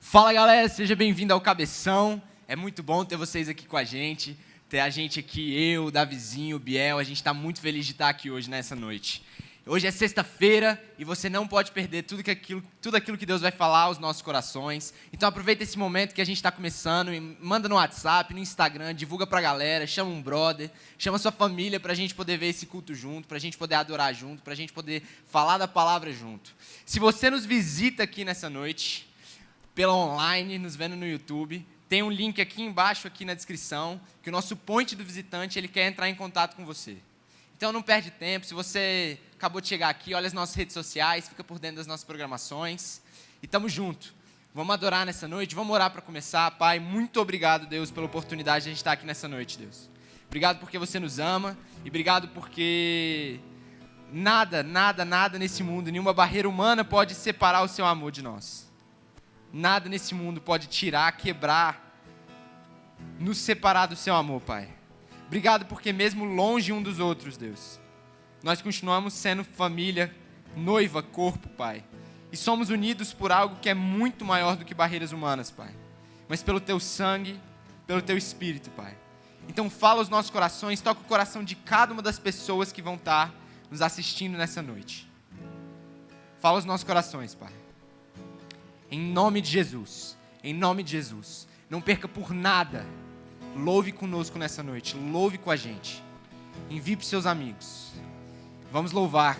Fala galera, seja bem-vindo ao Cabeção. É muito bom ter vocês aqui com a gente. Ter a gente aqui, eu, Davizinho, Biel. A gente está muito feliz de estar aqui hoje, nessa noite. Hoje é sexta-feira e você não pode perder tudo aquilo que Deus vai falar aos nossos corações. Então aproveita esse momento que a gente está começando e manda no WhatsApp, no Instagram, divulga pra galera, chama um brother, chama sua família pra gente poder ver esse culto junto, pra gente poder adorar junto, pra gente poder falar da palavra junto. Se você nos visita aqui nessa noite, pela online, nos vendo no YouTube, tem um link aqui embaixo, aqui na descrição, que o nosso point do visitante, ele quer entrar em contato com você. Então não perde tempo, se você acabou de chegar aqui, olha as nossas redes sociais, fica por dentro das nossas programações, e tamo junto. Vamos adorar nessa noite, vamos orar para começar. Pai, muito obrigado, Deus, pela oportunidade de a gente estar aqui nessa noite, Deus. Obrigado porque você nos ama, e obrigado porque nada nesse mundo, nenhuma barreira humana pode separar o seu amor de nós. Nada nesse mundo pode tirar, quebrar, nos separar do seu amor, Pai. Obrigado porque mesmo longe um dos outros, Deus, nós continuamos sendo família, noiva, corpo, Pai. E somos unidos por algo que é muito maior do que barreiras humanas, Pai. Mas pelo Teu sangue, pelo Teu Espírito, Pai. Então fala aos nossos corações, toca o coração de cada uma das pessoas que vão estar nos assistindo nessa noite. Fala aos nossos corações, Pai. Em nome de Jesus, não perca por nada, louve conosco nessa noite, louve com a gente, envie para os seus amigos, vamos louvar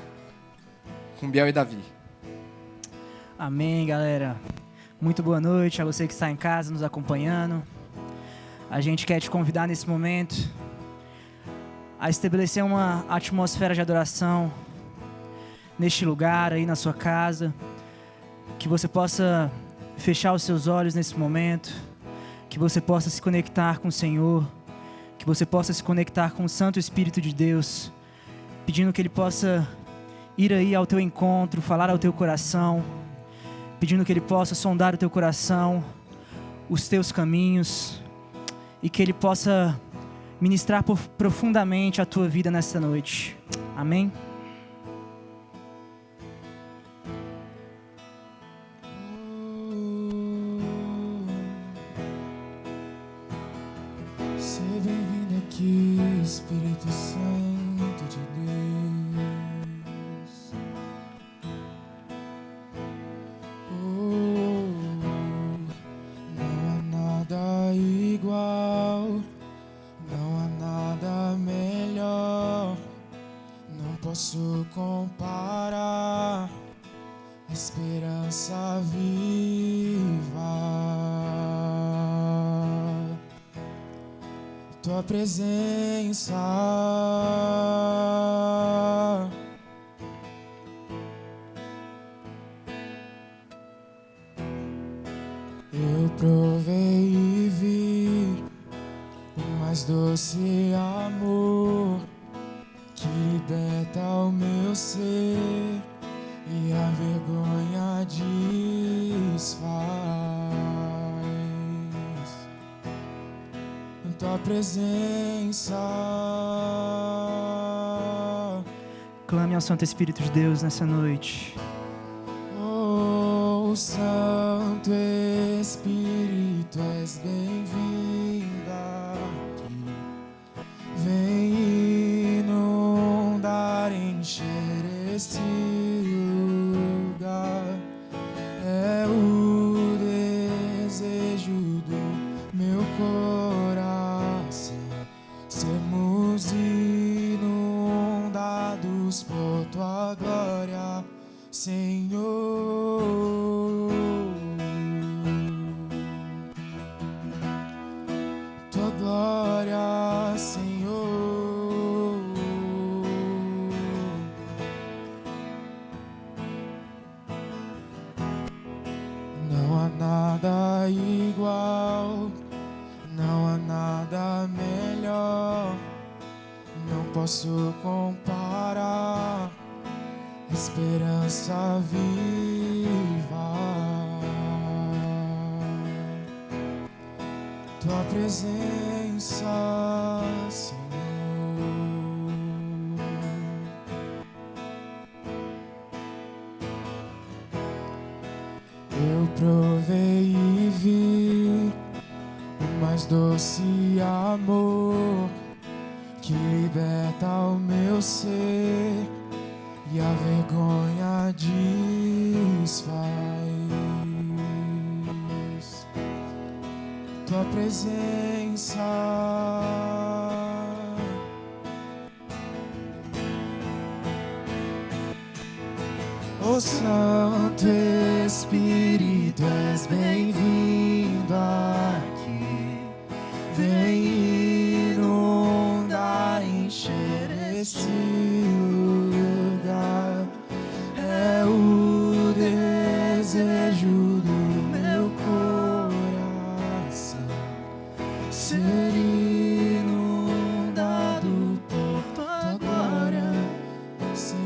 com Biel e Davi. Amém, galera, muito boa noite a você que está em casa nos acompanhando. A gente quer te convidar nesse momento a estabelecer uma atmosfera de adoração neste lugar, aí na sua casa. Que você possa fechar os seus olhos nesse momento, que você possa se conectar com o Senhor, que você possa se conectar com o Santo Espírito de Deus, pedindo que Ele possa ir aí ao teu encontro, falar ao teu coração, pedindo que Ele possa sondar o teu coração, os teus caminhos, e que Ele possa ministrar profundamente a tua vida nessa noite. Amém? Espírito Santo de Deus, não há nada igual, não há nada melhor, não posso comparar, esperança viva. Tua presença, eu provei e vi o mais doce amor que liberta o meu ser e a vergonha desfaz. Tua presença. Clame ao Santo Espírito de Deus nessa noite. Oh, Santo Espírito, és bem-vinda aqui. Vem inundar, encher este lugar. É o desejo do meu coração. Sermos inundados por tua glória, Senhor. Tua glória, Senhor. Não há nada igual, não há nada melhor, não posso comparar, esperança viva. Tua presença, Senhor. Eu provei Deus, doce amor que liberta o meu ser e a vergonha desfaz. Tua presença, ó Santo Espírito, és bem-vindo aqui. Vem inundar, encher esse lugar. É o desejo do meu coração ser inundado por tua glória, Senhor.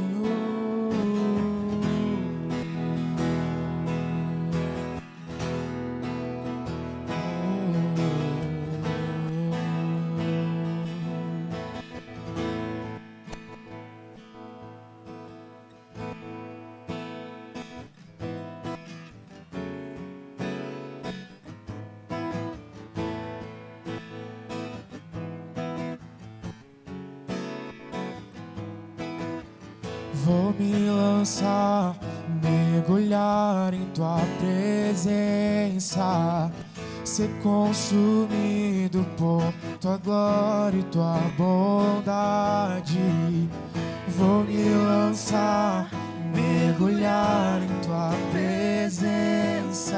Vou me lançar, mergulhar em tua presença, ser consumido por tua glória e tua bondade. Vou me lançar, mergulhar em tua presença,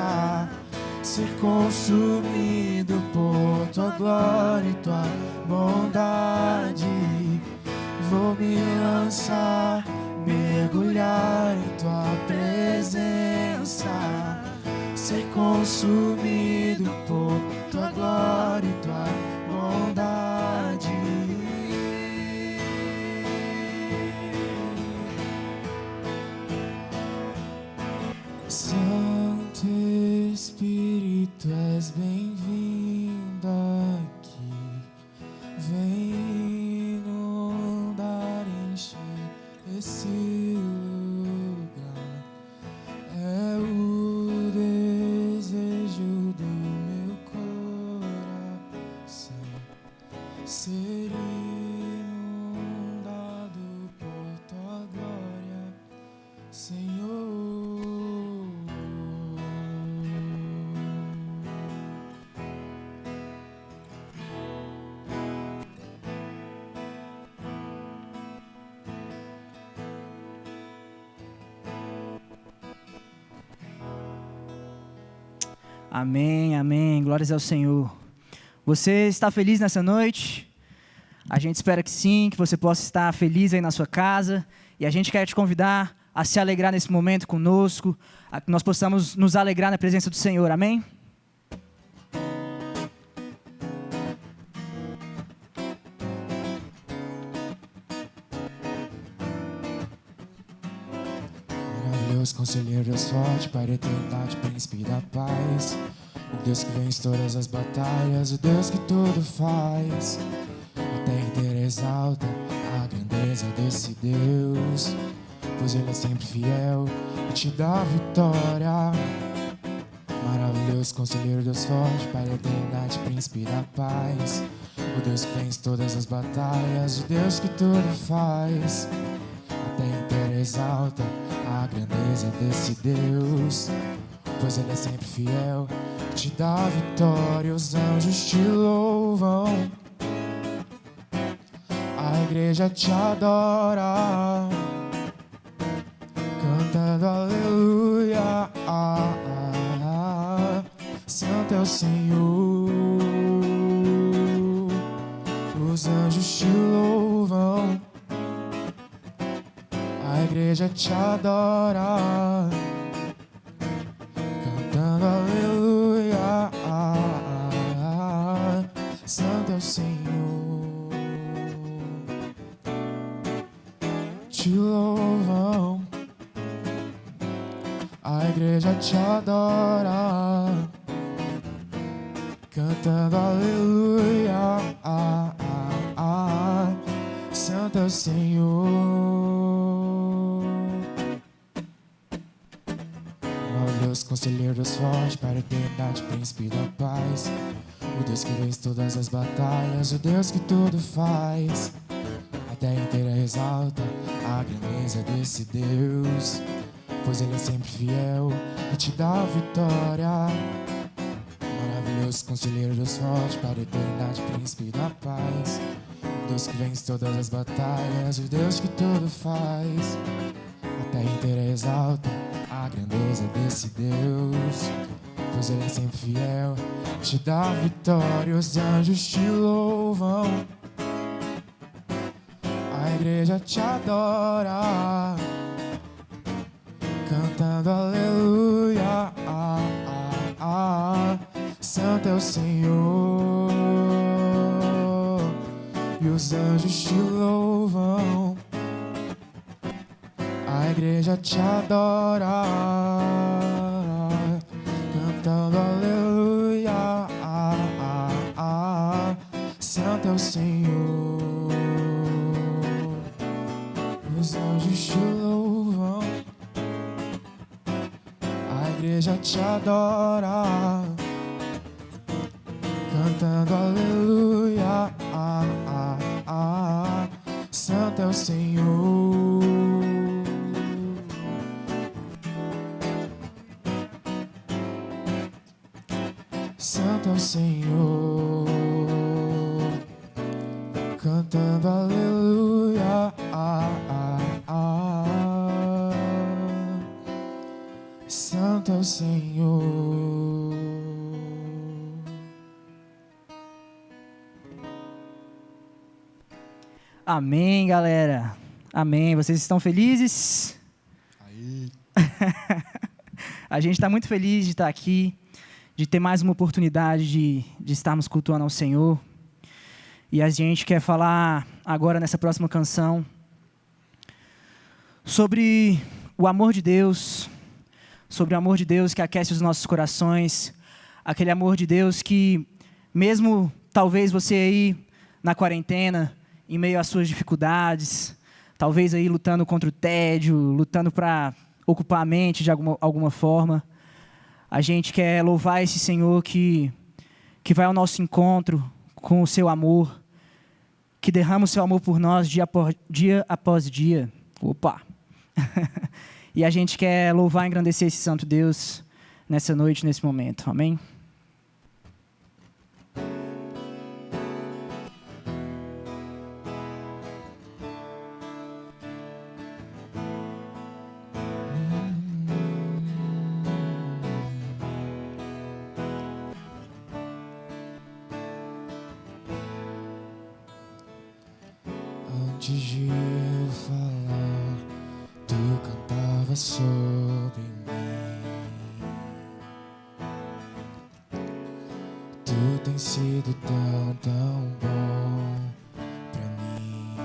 ser consumido por tua glória e tua bondade. Vou me lançar, mergulhar em tua presença, ser consumido por tua glória e tua bondade. Santo Espírito, és bem-vindo aqui. Vem inundar, encher esse lugar. É o desejo do meu coração ser inundado por tua glória, Senhor. Amém, amém. Glórias ao Senhor. Você está feliz nessa noite? A gente espera que sim, que você possa estar feliz aí na sua casa. E a gente quer te convidar a se alegrar nesse momento conosco, a que nós possamos nos alegrar na presença do Senhor. Amém? Maravilhoso, conselheiro, Deus forte, Pai da eternidade, príncipe da paz. O Deus que vence todas as batalhas, o Deus que tudo faz. A terra inteira exalta a grandeza desse Deus, pois Ele é sempre fiel e te dá vitória. Maravilhoso, conselheiro, Deus forte, Pai da eternidade, príncipe da paz. O Deus que vence todas as batalhas, o Deus que tudo faz. A terra inteira exalta a grandeza desse Deus, pois Ele é sempre fiel, te dá vitória. Os anjos te louvam, a igreja te adora, cantando aleluia. Santo é o Senhor. Os anjos te louvam, a igreja te adora, cantando aleluia. Santo é o Senhor. Te louvam, a igreja te adora, cantando aleluia. Santo é o Senhor. Deus, conselheiro, Deus forte, Pai da eternidade, príncipe da paz. O O Deus que vence todas as batalhas, o Deus que tudo faz. A terra inteira exalta a grandeza desse Deus, pois Ele é sempre fiel e te dá a vitória. Maravilhoso, conselheiro, Deus forte para a eternidade, príncipe da paz. O Deus que vence todas as batalhas, o Deus que tudo faz. A terra inteira exalta a grandeza desse Deus, pois Ele é sempre fiel, te dá a vitória. Os anjos te louvam, a igreja te adora, cantando aleluia. Santo é o Senhor, e os anjos te louvam, a igreja te adora, cantando aleluia. Santo é o Senhor, os anjos te louvam, a igreja te adora, cantando aleluia. Santo é o Senhor. Santo é o Senhor, cantando aleluia. Santo é o Senhor. Amém, galera. Amém. Vocês estão felizes? Aí. A gente está muito feliz de estar aqui, de ter mais uma oportunidade de estarmos cultuando ao Senhor. E a gente quer falar agora, nessa próxima canção, sobre o amor de Deus, sobre o amor de Deus que aquece os nossos corações, aquele amor de Deus que, mesmo talvez você aí na quarentena, em meio às suas dificuldades, talvez aí lutando contra o tédio, lutando para ocupar a mente de alguma forma, a gente quer louvar esse Senhor que vai ao nosso encontro com o seu amor, que derrama o seu amor por nós dia após dia. Opa! E a gente quer louvar e engrandecer esse santo Deus nessa noite, nesse momento. Amém? Antes de eu falar, tu cantava sobre mim. Tu tens sido tão, tão bom pra mim.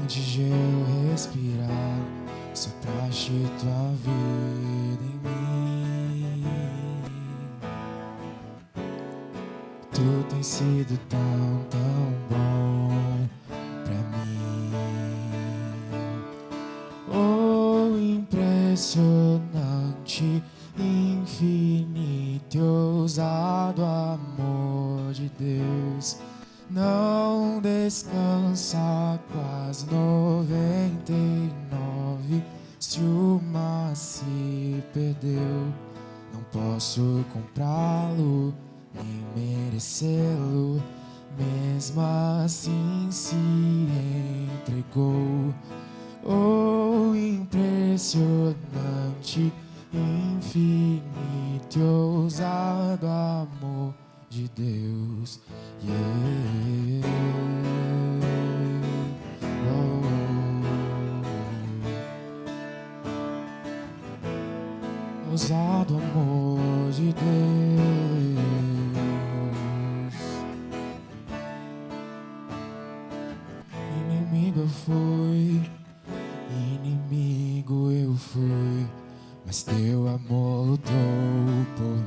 Antes de eu respirar, sopraste tua vida em mim. Tu tens sido tão, tão bom pra mim. Oh, impressionante, infinito e ousado amor de Deus. Não descansa quase 99. Se uma se perdeu, não posso comprá-lo nem merecê-lo, mesmo assim se entregou. Oh, impressionante, infinito e ousado amor de Deus. Yeah. Oh. Ousado amor de Deus. Inimigo eu fui, inimigo eu fui, mas teu amor lutou por mim.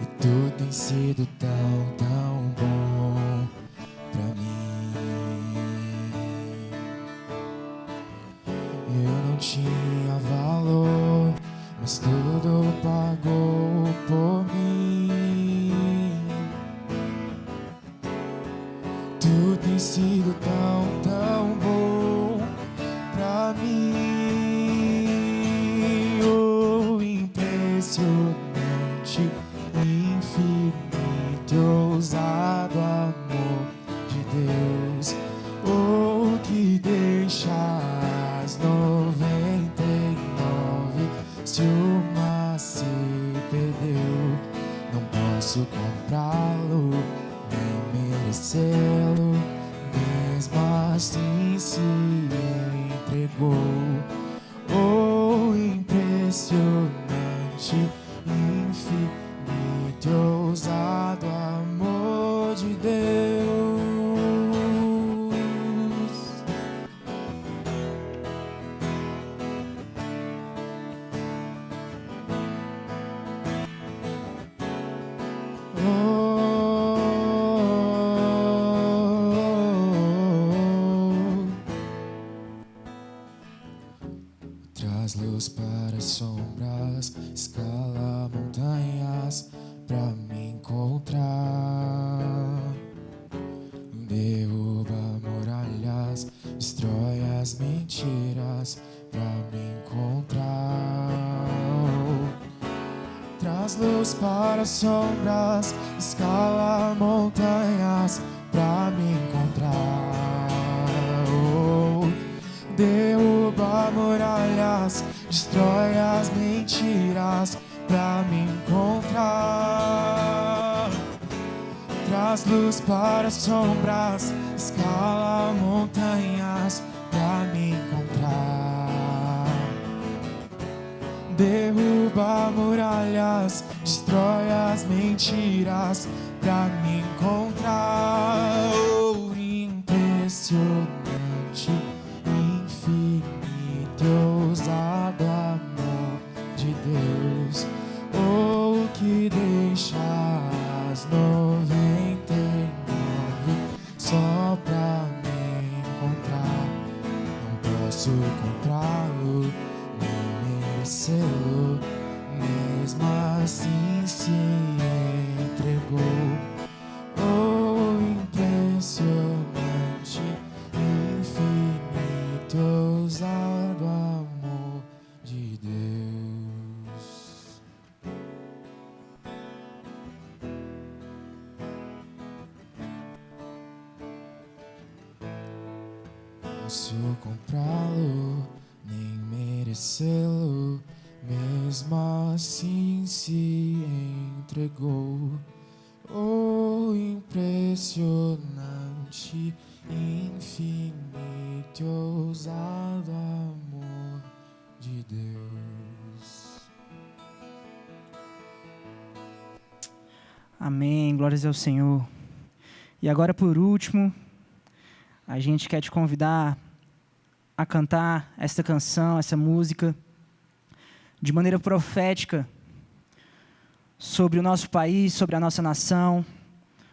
E tu tens sido tão, tão bom pra mim. Eu não tinha mas tudo pagou por mim. Tu tem sido tão, tão bom pra mim. Oh, impressionante, infinito, ousado amor de Deus. Oh, que deixa as 99 se uma se perdeu. Não posso comprá-lo, nem merecê-lo, mesmo assim se entregou. Oh, impressionante, infinito, ousado amor de Deus. Traz luz para as sombras, escala montanhas pra me encontrar. Derruba muralhas, destrói as mentiras pra me encontrar. Traz luz para as sombras, escala montanhas pra me encontrar. Derruba muralhas, destrói as mentiras pra me encontrar. Traz luz para as sombras, escala montanhas pra me encontrar. Derruba muralhas, destrói as mentiras pra me encontrar. Oh, impressionante, infinito, ousado amor de Deus. Oh, que deixa as 99 só pra me encontrar. Não posso comprá-lo, nem merecê-lo, mesmo assim se entregou. Oh, impressionante, infinito, ousado amor de Deus. Posso comprá-lo, nem merecê-lo, mesmo assim se entregou. Oh, impressionante, infinito, ousado amor de Deus. Amém, glórias ao Senhor. E agora, por último, a gente quer te convidar a cantar esta canção, essa música, de maneira profética, sobre o nosso país, sobre a nossa nação,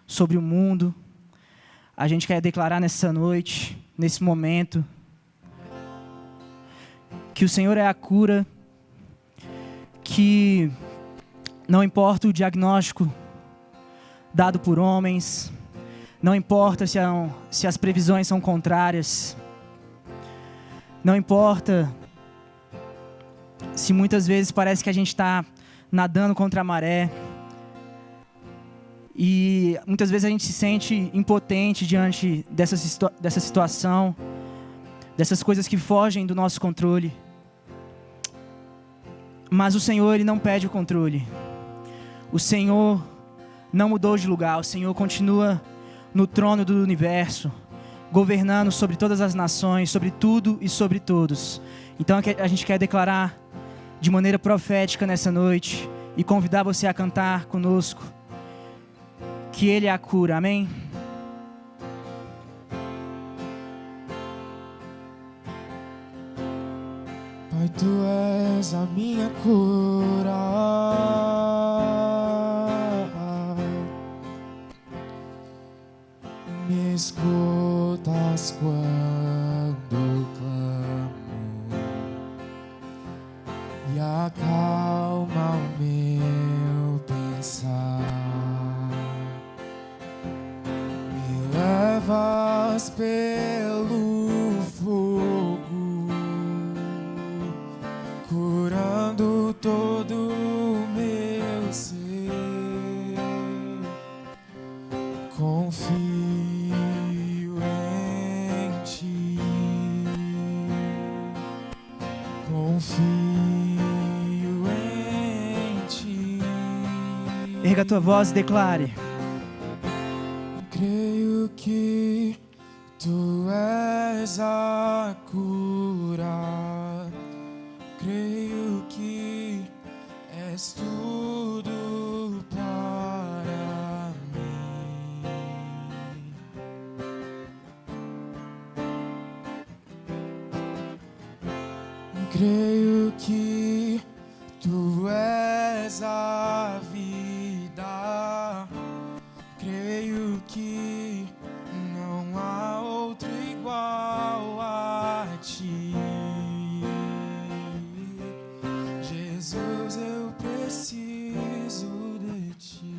sobre o mundo. A gente quer declarar nessa noite, nesse momento, que o Senhor é a cura, que não importa o diagnóstico dado por homens, não importa se as previsões são contrárias, não importa se muitas vezes parece que a gente está nadando contra a maré, e muitas vezes a gente se sente impotente diante dessa situação, dessas coisas que fogem do nosso controle. Mas o Senhor, Ele não perde o controle. O Senhor não mudou de lugar. O Senhor continua no trono do universo, governando sobre todas as nações, sobre tudo e sobre todos. Então a gente quer declarar de maneira profética nessa noite e convidar você a cantar conosco que Ele é a cura, amém? Pai, Tu és a minha cura. Me escutas quando clamo e acalmas confio em ti. Erga a tua voz e declare. Creio que tu és a cura. Creio que és tudo para mim. Creio que tu és a vida. Creio que não há outro igual a ti. Jesus, eu preciso de ti.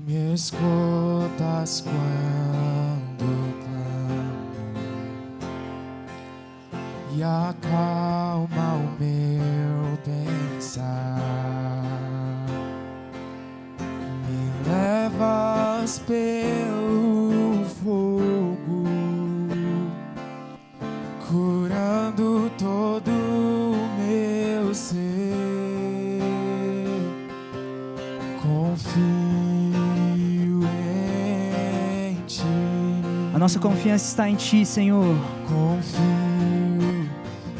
Me escutas quando clamo e acalma o meu pensar. Me levas pelo fogo, curando todo o meu ser. Confio em ti. A nossa confiança está em ti, Senhor. Confio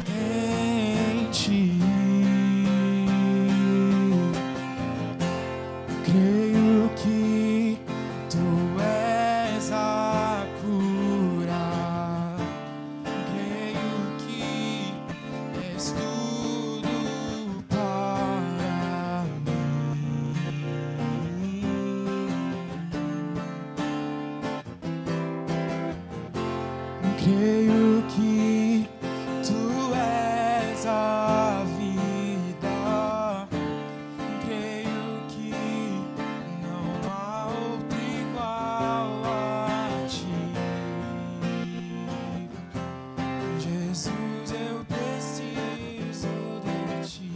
em ti. Creio que tu és a cura. Creio que és tudo para mim. Creio que tu és a vida. Creio que não há outro igual a ti. Jesus, eu preciso de ti.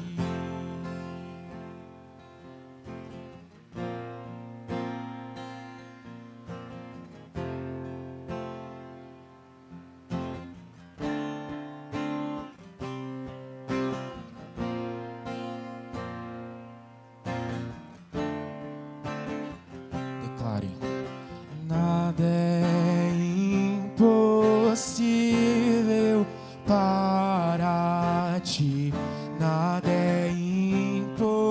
Declare: nada é impossível para ti. Nada é impossível.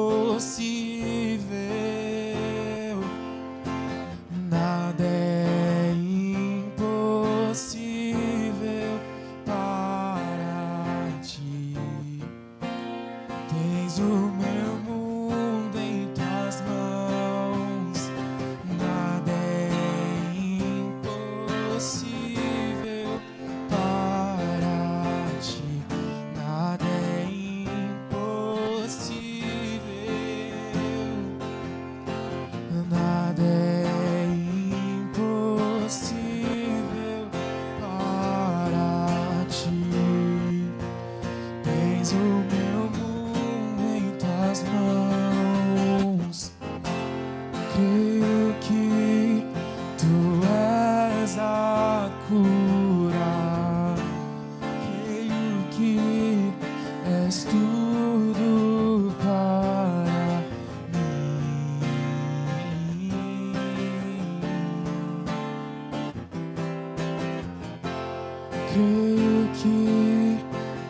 Nada é impossível para ti. Tens o meu mundo em tuas mãos. Nada é impossível para ti. Nada é impossível. Nada é impossível para ti. Tens o meu mundo em tuas mãos. Creio que tu és a cura. Creio que és tudo para mim. Creio que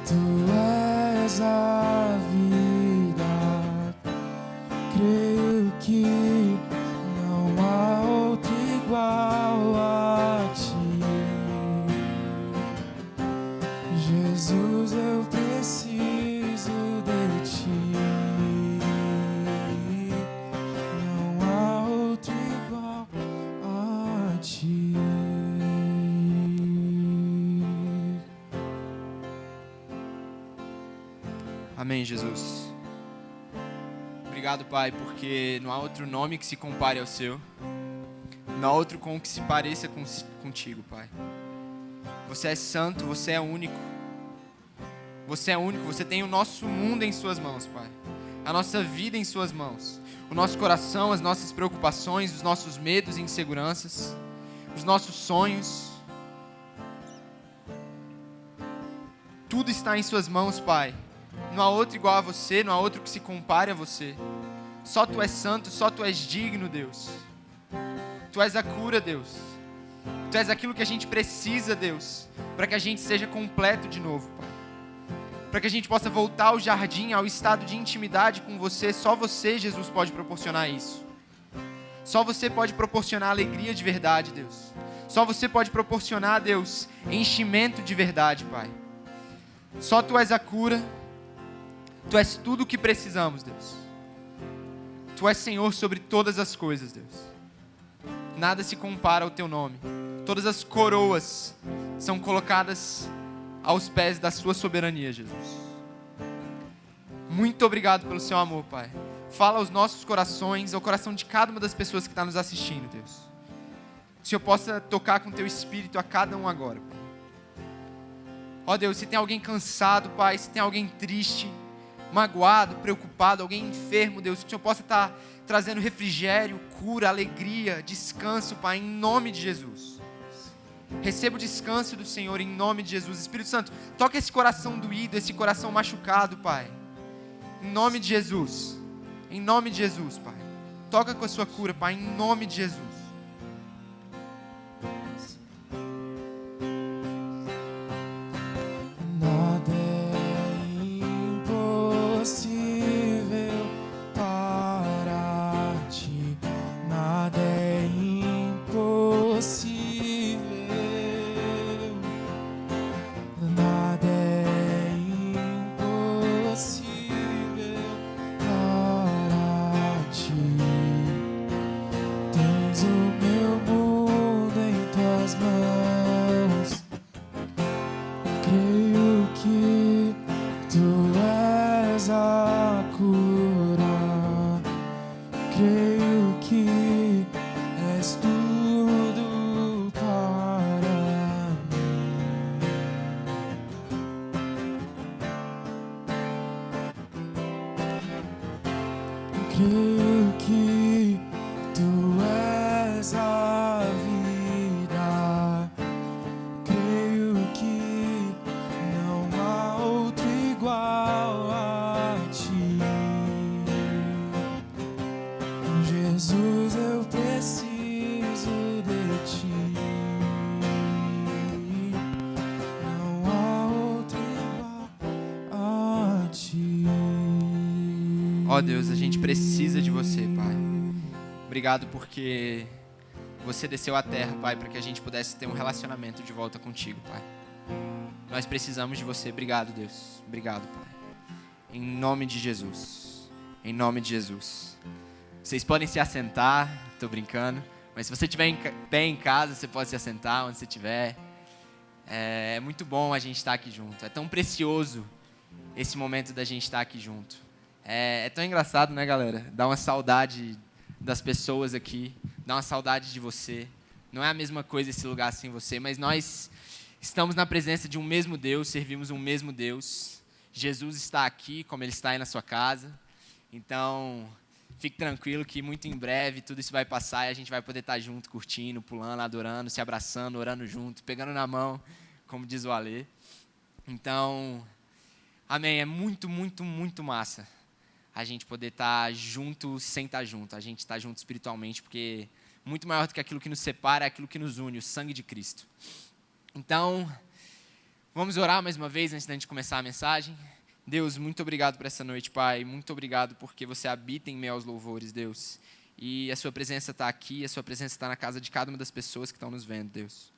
tu és a vida. Creio que não há outro igual a ti. Jesus, eu preciso de ti. Não há outro igual a ti. Amém, Jesus. Obrigado, Pai, porque não há outro nome que se compare ao seu. Não há outro com que se pareça contigo, Pai. Você é santo, você é único. Você é único, você tem o nosso mundo em suas mãos, Pai. a nossa vida em suas mãos, o nosso coração, as nossas preocupações, os nossos medos e inseguranças, os nossos sonhos. Tudo está em suas mãos, Pai. Não há outro igual a você, não há outro que se compare a você. Só Tu és santo, só Tu és digno, Deus. Tu és a cura, Deus. Tu és aquilo que a gente precisa, Deus, para que a gente seja completo de novo, Pai. Para que a gente possa voltar ao jardim, ao estado de intimidade com você. Só você, Jesus, pode proporcionar isso. Só você pode proporcionar alegria de verdade, Deus. Só você pode proporcionar, Deus, enchimento de verdade, Pai. Só Tu és a cura. Tu és tudo o que precisamos, Deus. Tu és Senhor sobre todas as coisas, Deus. Nada se compara ao Teu nome. Todas as coroas são colocadas aos pés da Sua soberania, Jesus. Muito obrigado pelo Seu amor, Pai. Fala aos nossos corações, ao coração de cada uma das pessoas que está nos assistindo, Deus. Que o Senhor possa tocar com Teu Espírito a cada um agora, Pai. Ó Deus, se tem alguém cansado, Pai, se tem alguém triste, magoado, preocupado, alguém enfermo, Deus, que o Senhor possa estar trazendo refrigério, cura, alegria, descanso, Pai, em nome de Jesus. Receba o descanso do Senhor em nome de Jesus. Espírito Santo, toca esse coração doído, esse coração machucado, Pai. Em nome de Jesus. Em nome de Jesus, Pai. Toca com a sua cura, Pai, em nome de Jesus. Nada é impossível para Ti. Nada é impossível. Nada é impossível para Ti. Tens o meu mundo em Tuas mãos. Creio que Tu és a cura. Creio que és tudo para mim. Creio que Tu és a vida. Creio que não há outro igual a Ti. Jesus, eu preciso de Ti. Não há outro igual a Ti. Ó Deus, a gente precisa de você, Pai. Obrigado porque você desceu à terra, Pai, para que a gente pudesse ter um relacionamento de volta contigo, Pai. Nós precisamos de você. Obrigado, Deus. Obrigado, Pai. Em nome de Jesus. Em nome de Jesus. Vocês podem se assentar, tô brincando, mas se você estiver em pé em casa, você pode se assentar onde você estiver. É muito bom a gente estar aqui junto. É tão precioso esse momento da gente estar aqui junto. É tão engraçado, né, galera? Dá uma saudade das pessoas aqui, dá uma saudade de você. Não é a mesma coisa esse lugar sem você, mas nós estamos na presença de um mesmo Deus, servimos um mesmo Deus. Jesus está aqui, como Ele está aí na sua casa. Então, fique tranquilo que muito em breve tudo isso vai passar e a gente vai poder estar junto, curtindo, pulando, adorando, se abraçando, orando junto, pegando na mão, como diz o Alê. Então, amém, é muito, muito, muito massa a gente poder estar junto sem estar junto, a gente estar junto espiritualmente, porque muito maior do que aquilo que nos separa é aquilo que nos une, o sangue de Cristo. Então, vamos orar mais uma vez antes da gente começar a mensagem. Deus, muito obrigado por essa noite, Pai, muito obrigado porque você habita em meio aos louvores, Deus, e a sua presença está aqui, a sua presença está na casa de cada uma das pessoas que estão nos vendo, Deus.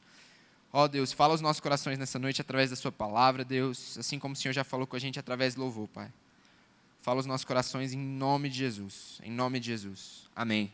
Ó Deus, fala aos nossos corações nessa noite através da sua palavra, Deus, assim como o Senhor já falou com a gente através do louvor, Pai. Fala aos nossos corações em nome de Jesus. Em nome de Jesus. Amém.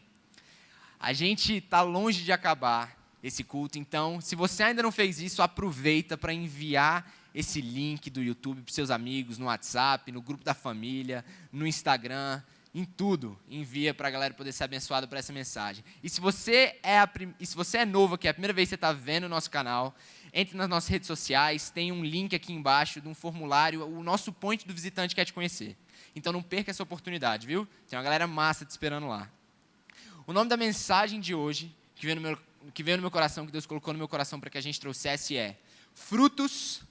A gente está longe de acabar esse culto, então, se você ainda não fez isso, aproveita para enviar esse link do YouTube para os seus amigos, no WhatsApp, no grupo da família, no Instagram, em tudo. Envia para a galera poder ser abençoada por essa mensagem. E se você é novo aqui, é a primeira vez que você está vendo o nosso canal, entre nas nossas redes sociais, tem um link aqui embaixo de um formulário, o nosso point do visitante quer te conhecer. Então não perca essa oportunidade, viu? Tem uma galera massa te esperando lá. O nome da mensagem de hoje, que veio no meu coração, que Deus colocou no meu coração para que a gente trouxesse é frutos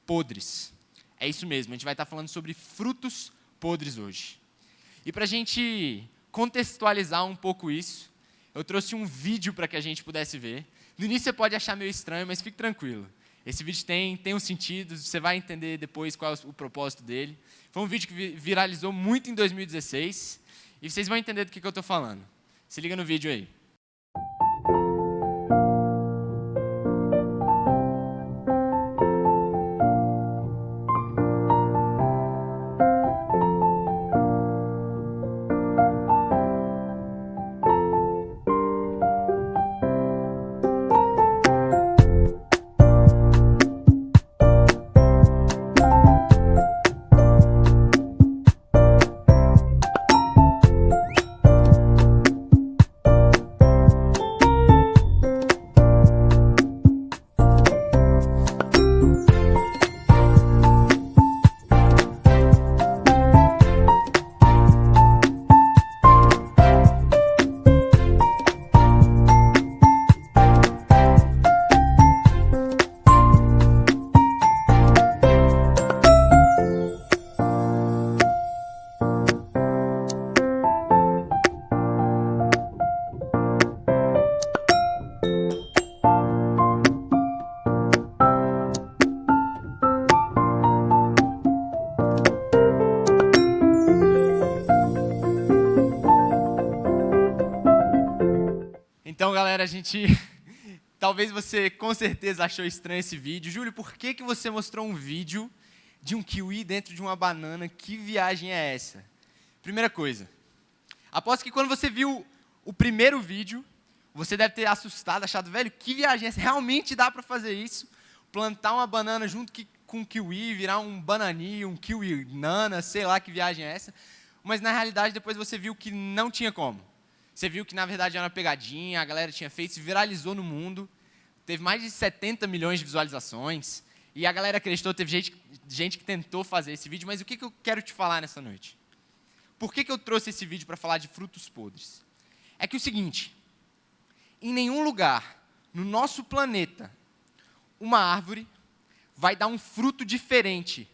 podres. É isso mesmo, a gente vai estar falando sobre frutos podres hoje. E para a gente contextualizar um pouco isso, eu trouxe um vídeo para que a gente pudesse ver. No início você pode achar meio estranho, mas fique tranquilo. Esse vídeo tem um sentido, você vai entender depois qual é o propósito dele. Foi um vídeo que viralizou muito em 2016, e vocês vão entender do que eu estou falando. Se liga no vídeo aí. Então, galera, a gente... Talvez você, com certeza, achou estranho esse vídeo. Júlio, por que você mostrou um vídeo de um kiwi dentro de uma banana? Que viagem é essa? Primeira coisa, aposto que quando você viu o primeiro vídeo, você deve ter assustado, achado, velho, que viagem é essa? Realmente dá para fazer isso? Plantar uma banana junto com um kiwi, virar um bananinho, um kiwi nana, sei lá que viagem é essa. Mas, na realidade, depois você viu que não tinha como. Você viu que, na verdade, era uma pegadinha, a galera tinha feito, se viralizou no mundo, teve mais de 70 milhões de visualizações, e a galera acreditou, teve gente que tentou fazer esse vídeo, mas o que eu quero te falar nessa noite? Por que eu trouxe esse vídeo para falar de frutos podres? É que o seguinte, em nenhum lugar no nosso planeta, uma árvore vai dar um fruto diferente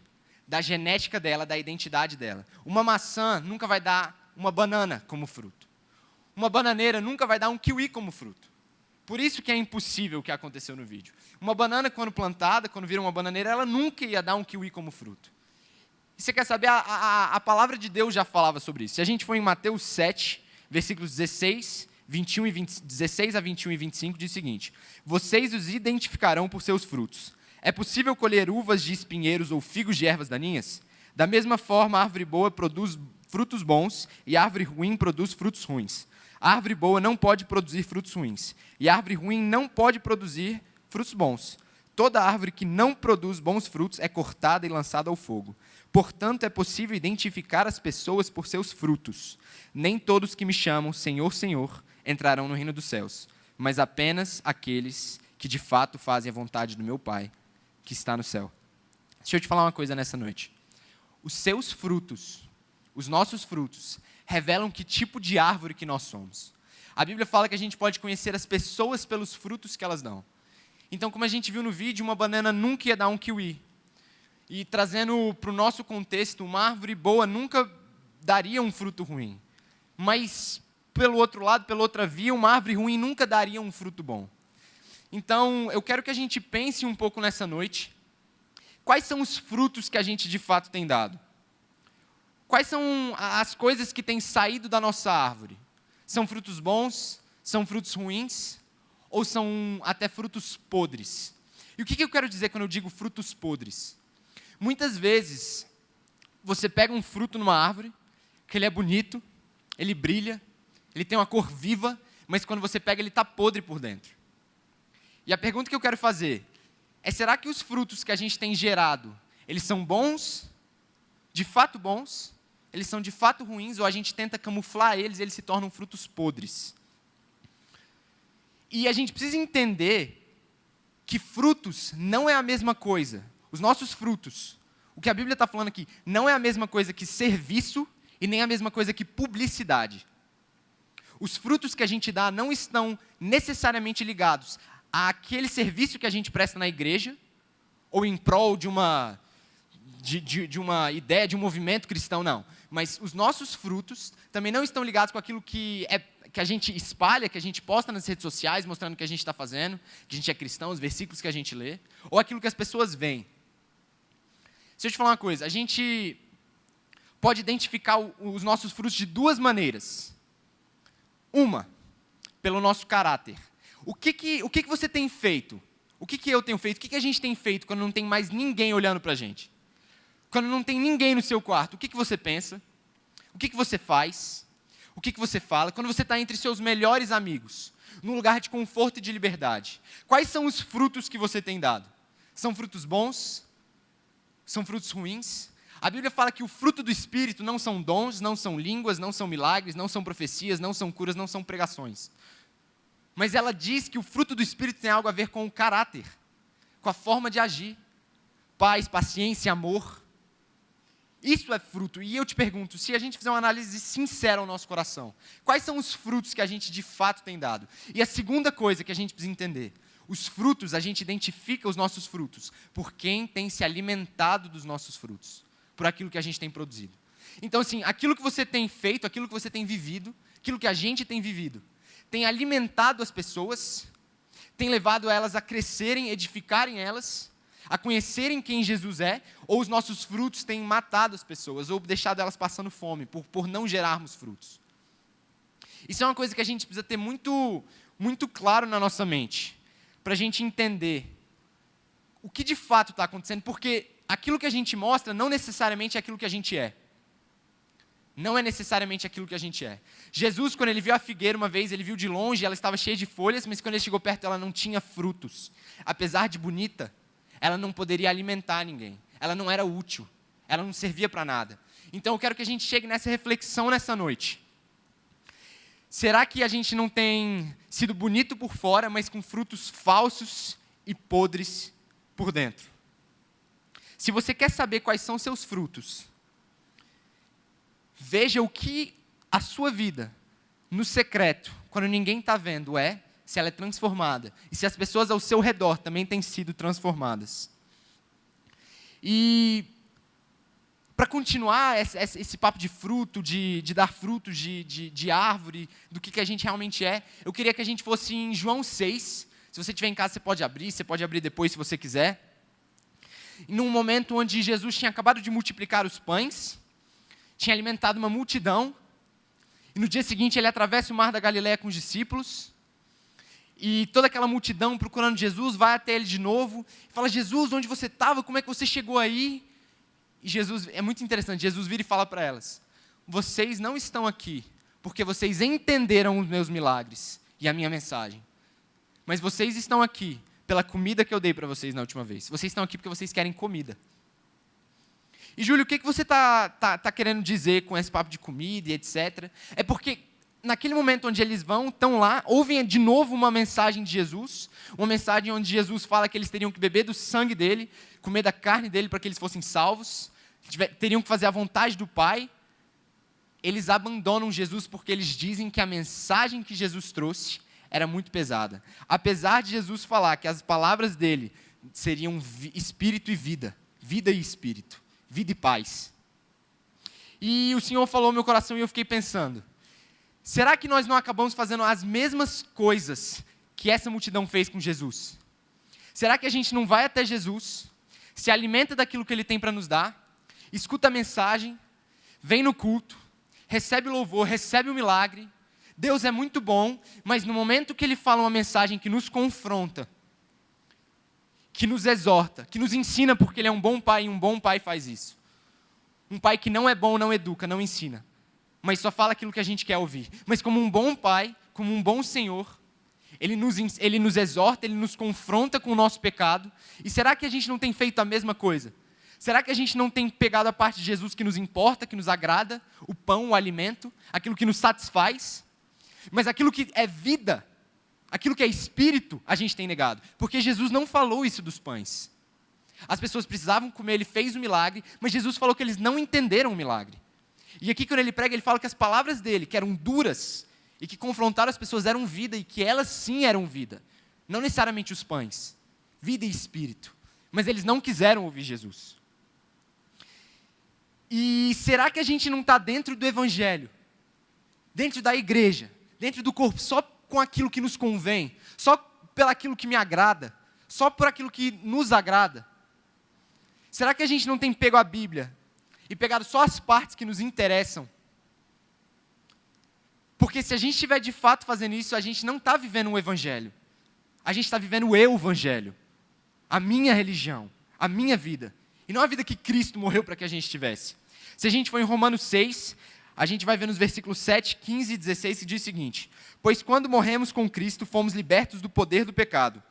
da genética dela, da identidade dela. Uma maçã nunca vai dar uma banana como fruto. Uma bananeira nunca vai dar um kiwi como fruto. Por isso que é impossível o que aconteceu no vídeo. Uma banana, quando plantada, quando vira uma bananeira, ela nunca ia dar um kiwi como fruto. E você quer saber? A palavra de Deus já falava sobre isso. Se a gente for em Mateus 7, versículos 16 a 21 e 25, diz o seguinte: vocês os identificarão por seus frutos. É possível colher uvas de espinheiros ou figos de ervas daninhas? Da mesma forma, a árvore boa produz frutos bons e a árvore ruim produz frutos ruins. A árvore boa não pode produzir frutos ruins, e a árvore ruim não pode produzir frutos bons. Toda árvore que não produz bons frutos é cortada e lançada ao fogo. Portanto, é possível identificar as pessoas por seus frutos. Nem todos que me chamam Senhor, Senhor, entrarão no reino dos céus, mas apenas aqueles que de fato fazem a vontade do meu Pai, que está no céu. Deixa eu te falar uma coisa nessa noite. Os seus frutos, os nossos frutos, revelam que tipo de árvore que nós somos. A Bíblia fala que a gente pode conhecer as pessoas pelos frutos que elas dão. Então, como a gente viu no vídeo, uma banana nunca ia dar um kiwi. E trazendo para o nosso contexto, uma árvore boa nunca daria um fruto ruim. Mas, pelo outro lado, pela outra via, uma árvore ruim nunca daria um fruto bom. Então, eu quero que a gente pense um pouco nessa noite. Quais são os frutos que a gente de fato tem dado? Quais são as coisas que têm saído da nossa árvore? São frutos bons? São frutos ruins? Ou são até frutos podres? E o que eu quero dizer quando eu digo frutos podres? Muitas vezes, você pega um fruto numa árvore, que ele é bonito, ele brilha, ele tem uma cor viva, mas quando você pega, ele está podre por dentro. E a pergunta que eu quero fazer é, será que os frutos que a gente tem gerado, eles são bons, de fato bons, eles são de fato ruins, ou a gente tenta camuflar eles e eles se tornam frutos podres? E a gente precisa entender que frutos não é a mesma coisa. Os nossos frutos, o que a Bíblia está falando aqui, não é a mesma coisa que serviço e nem a mesma coisa que publicidade. Os frutos que a gente dá não estão necessariamente ligados àquele serviço que a gente presta na igreja ou em prol de uma ideia, de um movimento cristão, não. Mas os nossos frutos também não estão ligados com aquilo que a gente espalha, que a gente posta nas redes sociais, mostrando o que a gente está fazendo, que a gente é cristão, os versículos que a gente lê, ou aquilo que as pessoas veem. Deixa eu te falar uma coisa, a gente pode identificar os nossos frutos de duas maneiras. Uma, pelo nosso caráter. O que você tem feito? O que eu tenho feito? O que a gente tem feito quando não tem mais ninguém olhando para a gente? Quando não tem ninguém no seu quarto, o que você pensa? O que você faz? O que você fala? Quando você está entre seus melhores amigos, num lugar de conforto e de liberdade, quais são os frutos que você tem dado? São frutos bons? São frutos ruins? A Bíblia fala que o fruto do Espírito não são dons, não são línguas, não são milagres, não são profecias, não são curas, não são pregações. Mas ela diz que o fruto do Espírito tem algo a ver com o caráter, com a forma de agir. Paz, paciência, amor. Isso é fruto. E eu te pergunto, se a gente fizer uma análise sincera ao nosso coração, quais são os frutos que a gente de fato tem dado? E a segunda coisa que a gente precisa entender, os frutos, a gente identifica os nossos frutos por quem tem se alimentado dos nossos frutos, por aquilo que a gente tem produzido. Então, assim, aquilo que você tem feito, aquilo que você tem vivido, aquilo que a gente tem vivido, tem alimentado as pessoas, tem levado elas a crescerem, edificarem elas, a conhecerem quem Jesus é, ou os nossos frutos têm matado as pessoas, ou deixado elas passando fome, por não gerarmos frutos. Isso é uma coisa que a gente precisa ter muito, muito claro na nossa mente, para a gente entender o que de fato está acontecendo, porque aquilo que a gente mostra não necessariamente é aquilo que a gente é. Não é necessariamente aquilo que a gente é. Jesus, quando ele viu a figueira uma vez, ele viu de longe, ela estava cheia de folhas, mas quando ele chegou perto, ela não tinha frutos. Apesar de bonita, ela não poderia alimentar ninguém. Ela não era útil. Ela não servia para nada. Então, eu quero que a gente chegue nessa reflexão nessa noite. Será que a gente não tem sido bonito por fora, mas com frutos falsos e podres por dentro? Se você quer saber quais são seus frutos, veja o que a sua vida, no secreto, quando ninguém está vendo, se ela é transformada. E se as pessoas ao seu redor também têm sido transformadas. E, para continuar esse papo de fruto, de dar frutos, de árvore, do que a gente realmente é, eu queria que a gente fosse em João 6. Se você estiver em casa, você pode abrir depois se você quiser. Num momento onde Jesus tinha acabado de multiplicar os pães, tinha alimentado uma multidão, e no dia seguinte ele atravessa o mar da Galileia com os discípulos, e toda aquela multidão procurando Jesus, vai até ele de novo, e fala: Jesus, onde você estava? Como é que você chegou aí? E Jesus, é muito interessante, Jesus vira e fala para elas: vocês não estão aqui porque vocês entenderam os meus milagres e a minha mensagem, mas vocês estão aqui pela comida que eu dei para vocês na última vez. Vocês estão aqui porque vocês querem comida. E, Júlio, o que você está querendo dizer com esse papo de comida e etc? É porque, naquele momento onde eles estão lá, ouvem de novo uma mensagem de Jesus, uma mensagem onde Jesus fala que eles teriam que beber do sangue dele, comer da carne dele para que eles fossem salvos, teriam que fazer a vontade do Pai. Eles abandonam Jesus porque eles dizem que a mensagem que Jesus trouxe era muito pesada. Apesar de Jesus falar que as palavras dele seriam espírito e vida, vida e espírito, vida e paz. E o Senhor falou no meu coração e eu fiquei pensando, será que nós não acabamos fazendo as mesmas coisas que essa multidão fez com Jesus? Será que a gente não vai até Jesus, se alimenta daquilo que ele tem para nos dar, escuta a mensagem, vem no culto, recebe o louvor, recebe o milagre, Deus é muito bom, mas no momento que ele fala uma mensagem que nos confronta, que nos exorta, que nos ensina, porque ele é um bom pai, e um bom pai faz isso. Um pai que não é bom, não educa, não ensina, mas só fala aquilo que a gente quer ouvir. Mas como um bom pai, como um bom Senhor, ele nos exorta, ele nos confronta com o nosso pecado. E será que a gente não tem feito a mesma coisa? Será que a gente não tem pegado a parte de Jesus que nos importa, que nos agrada, o pão, o alimento, aquilo que nos satisfaz? Mas aquilo que é vida, Aquilo que é espírito, a gente tem negado. Porque Jesus não falou isso dos pães. As pessoas precisavam comer, ele fez o milagre, mas Jesus falou que eles não entenderam o milagre. E aqui, quando ele prega, ele fala que as palavras dele, que eram duras e que confrontaram as pessoas, eram vida e que elas sim eram vida. Não necessariamente os pães. Vida e espírito. Mas eles não quiseram ouvir Jesus. E será que a gente não está dentro do evangelho? Dentro da igreja? Dentro do corpo? Só com aquilo que nos convém? Só pelaquilo que me agrada? Só por aquilo que nos agrada? Será que a gente não tem pego a Bíblia e pegado só as partes que nos interessam? Porque se a gente estiver de fato fazendo isso, a gente não está vivendo o evangelho. A gente está vivendo o evangelho. A minha religião, a minha vida. E não a vida que Cristo morreu para que a gente tivesse. Se a gente for em Romanos 6, a gente vai ver nos versículos 7, 15 e 16, que diz o seguinte: pois quando morremos com Cristo, fomos libertos do poder do pecado.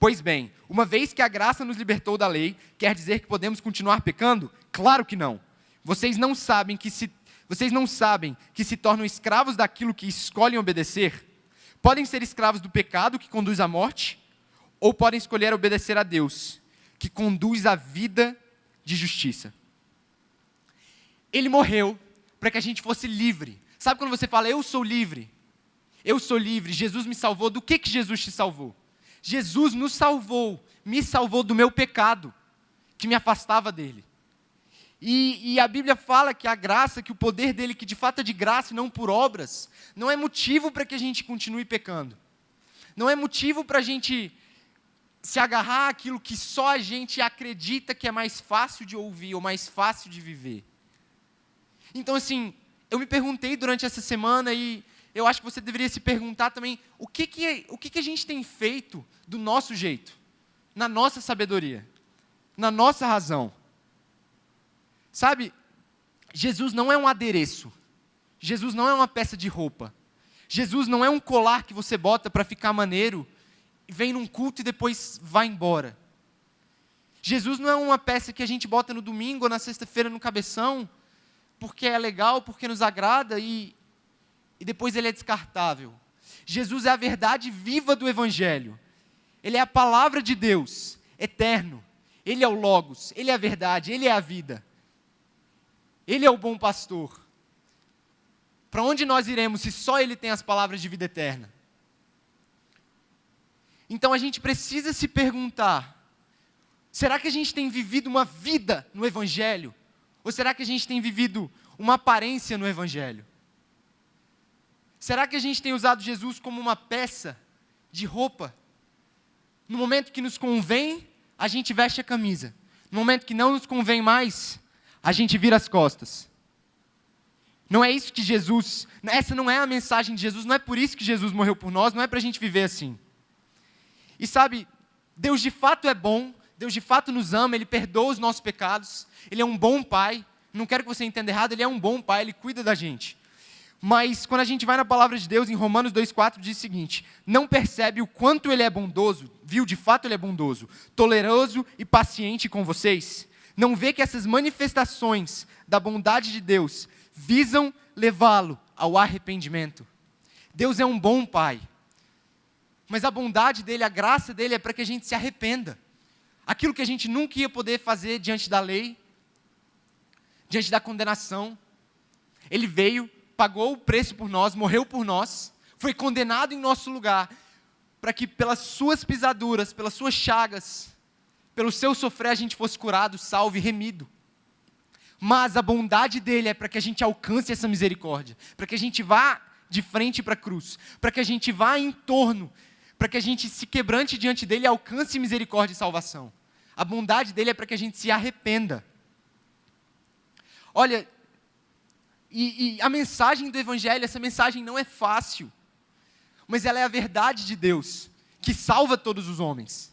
Pois bem, uma vez que a graça nos libertou da lei, quer dizer que podemos continuar pecando? Claro que não. Vocês não sabem que se tornam escravos daquilo que escolhem obedecer? Podem ser escravos do pecado, que conduz à morte, ou podem escolher obedecer a Deus, que conduz à vida de justiça. Ele morreu para que a gente fosse livre. Sabe quando você fala, eu sou livre? Eu sou livre, Jesus me salvou. Do que Jesus te salvou? Jesus nos salvou, me salvou do meu pecado, que me afastava dele. E a Bíblia fala que a graça, que o poder dele, que de fato é de graça e não por obras, não é motivo para que a gente continue pecando. Não é motivo para a gente se agarrar àquilo que só a gente acredita que é mais fácil de ouvir ou mais fácil de viver. Então, assim, eu me perguntei durante essa semana e eu acho que você deveria se perguntar também o que a gente tem feito do nosso jeito, na nossa sabedoria, na nossa razão. Sabe, Jesus não é um adereço, Jesus não é uma peça de roupa, Jesus não é um colar que você bota para ficar maneiro, vem num culto e depois vai embora. Jesus não é uma peça que a gente bota no domingo ou na sexta-feira no cabeção, porque é legal, porque nos agrada e depois ele é descartável. Jesus é a verdade viva do evangelho. Ele é a palavra de Deus, eterno. Ele é o Logos, ele é a verdade, ele é a vida. Ele é o bom pastor. Para onde nós iremos se só ele tem as palavras de vida eterna? Então a gente precisa se perguntar, será que a gente tem vivido uma vida no evangelho? Ou será que a gente tem vivido uma aparência no evangelho? Será que a gente tem usado Jesus como uma peça de roupa? No momento que nos convém, a gente veste a camisa. No momento que não nos convém mais, a gente vira as costas. Não é isso que Jesus... Essa não é a mensagem de Jesus, não é por isso que Jesus morreu por nós, não é para a gente viver assim. E sabe, Deus de fato é bom, Deus de fato nos ama, Ele perdoa os nossos pecados, Ele é um bom Pai. Não quero que você entenda errado, Ele é um bom Pai, Ele cuida da gente. Mas quando a gente vai na palavra de Deus, em Romanos 2,4, diz o seguinte: não percebe o quanto Ele é bondoso, viu, de fato Ele é bondoso, toleroso e paciente com vocês? Não vê que essas manifestações da bondade de Deus visam levá-lo ao arrependimento? Deus é um bom Pai, mas a bondade dEle, a graça dEle é para que a gente se arrependa. Aquilo que a gente nunca ia poder fazer diante da lei, diante da condenação, Ele veio, pagou o preço por nós, morreu por nós, foi condenado em nosso lugar, para que pelas suas pisaduras, pelas suas chagas, pelo seu sofrer a gente fosse curado, salvo e remido. Mas a bondade dEle é para que a gente alcance essa misericórdia, para que a gente vá de frente para a cruz, para que a gente vá em torno, para que a gente se quebrante diante dEle e alcance misericórdia e salvação. A bondade dEle é para que a gente se arrependa. Olha, e a mensagem do Evangelho, essa mensagem não é fácil, mas ela é a verdade de Deus, que salva todos os homens,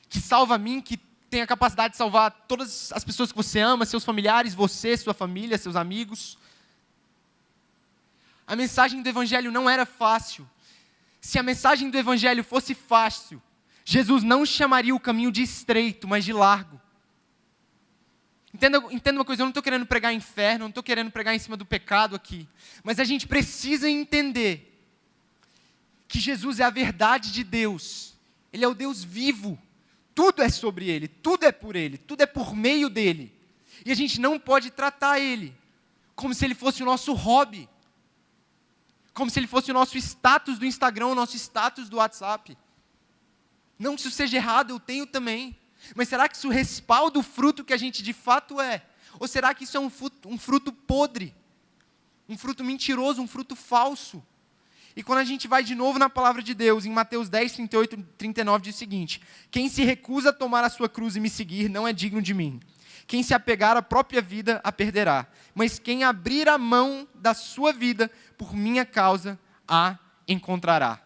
que salva a mim, que tem a capacidade de salvar todas as pessoas que você ama, seus familiares, você, sua família, seus amigos. A mensagem do Evangelho não era fácil. Se a mensagem do Evangelho fosse fácil, Jesus não chamaria o caminho de estreito, mas de largo. Entenda uma coisa, eu não estou querendo pregar inferno, não estou querendo pregar em cima do pecado aqui, mas a gente precisa entender que Jesus é a verdade de Deus. Ele é o Deus vivo. Tudo é sobre Ele, tudo é por Ele, tudo é por meio dEle. E a gente não pode tratar Ele como se Ele fosse o nosso hobby. Como se Ele fosse o nosso status do Instagram, o nosso status do WhatsApp. Não que isso seja errado, eu tenho também. Mas será que isso respalda o fruto que a gente de fato é? Ou será que isso é um fruto podre? Um fruto mentiroso, um fruto falso? E quando a gente vai de novo na palavra de Deus, em Mateus 10, 38 e 39, diz o seguinte: quem se recusa a tomar a sua cruz e me seguir não é digno de mim. Quem se apegar à própria vida a perderá. Mas quem abrir a mão da sua vida por minha causa a encontrará.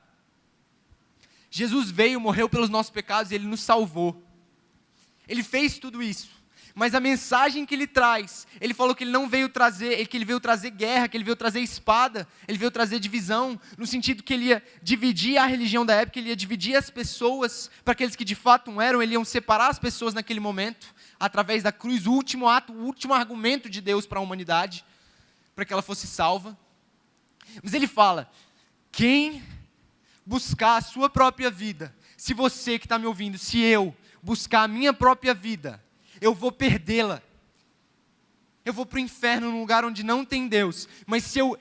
Jesus veio, morreu pelos nossos pecados e Ele nos salvou. Ele fez tudo isso. Mas a mensagem que Ele traz, Ele falou que Ele não veio trazer, que Ele veio trazer guerra, que Ele veio trazer espada, Ele veio trazer divisão, no sentido que Ele ia dividir a religião da época, Ele ia dividir as pessoas para aqueles que de fato eram, Ele ia separar as pessoas naquele momento, através da cruz, o último ato, o último argumento de Deus para a humanidade, para que ela fosse salva. Mas Ele fala, quem buscar a sua própria vida, se você que está me ouvindo, se eu buscar a minha própria vida, eu vou perdê-la. Eu vou para o inferno, num lugar onde não tem Deus. Mas se eu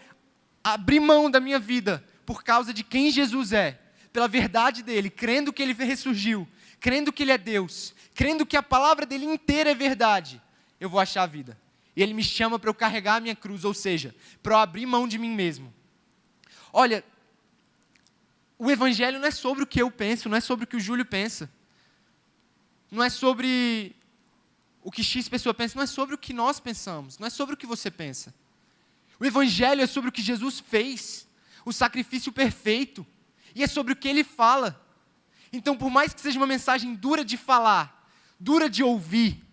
abrir mão da minha vida por causa de quem Jesus é, pela verdade dEle, crendo que Ele ressurgiu, crendo que Ele é Deus, crendo que a palavra dEle inteira é verdade, eu vou achar a vida. E Ele me chama para eu carregar a minha cruz, ou seja, para eu abrir mão de mim mesmo. Olha, o Evangelho não é sobre o que eu penso, não é sobre o que o Júlio pensa. Não é sobre o que X pessoa pensa, não é sobre o que nós pensamos, não é sobre o que você pensa. O Evangelho é sobre o que Jesus fez, o sacrifício perfeito, e é sobre o que Ele fala. Então, por mais que seja uma mensagem dura de falar, dura de ouvir,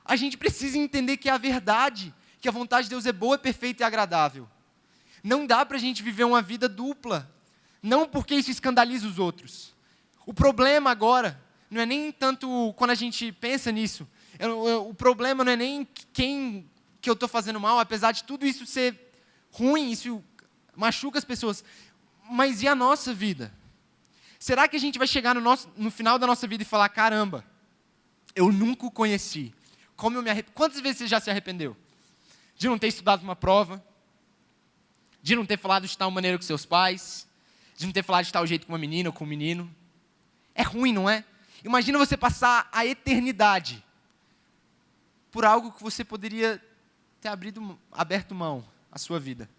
a gente precisa entender que é a verdade, que a vontade de Deus é boa, perfeita e agradável. Não dá para a gente viver uma vida dupla, não porque isso escandaliza os outros. O problema agora não é nem tanto quando a gente pensa nisso, o problema não é nem quem que eu estou fazendo mal, apesar de tudo isso ser ruim, isso machuca as pessoas, mas e a nossa vida? Será que a gente vai chegar no final da nossa vida e falar, caramba, eu nunca o conheci, como eu me arrependo? Quantas vezes você já se arrependeu? De não ter estudado uma prova, de não ter falado de tal maneira com seus pais, de não ter falado de tal jeito com uma menina ou com um menino. É ruim, não é? Imagina você passar a eternidade por algo que você poderia ter aberto mão, a sua vida.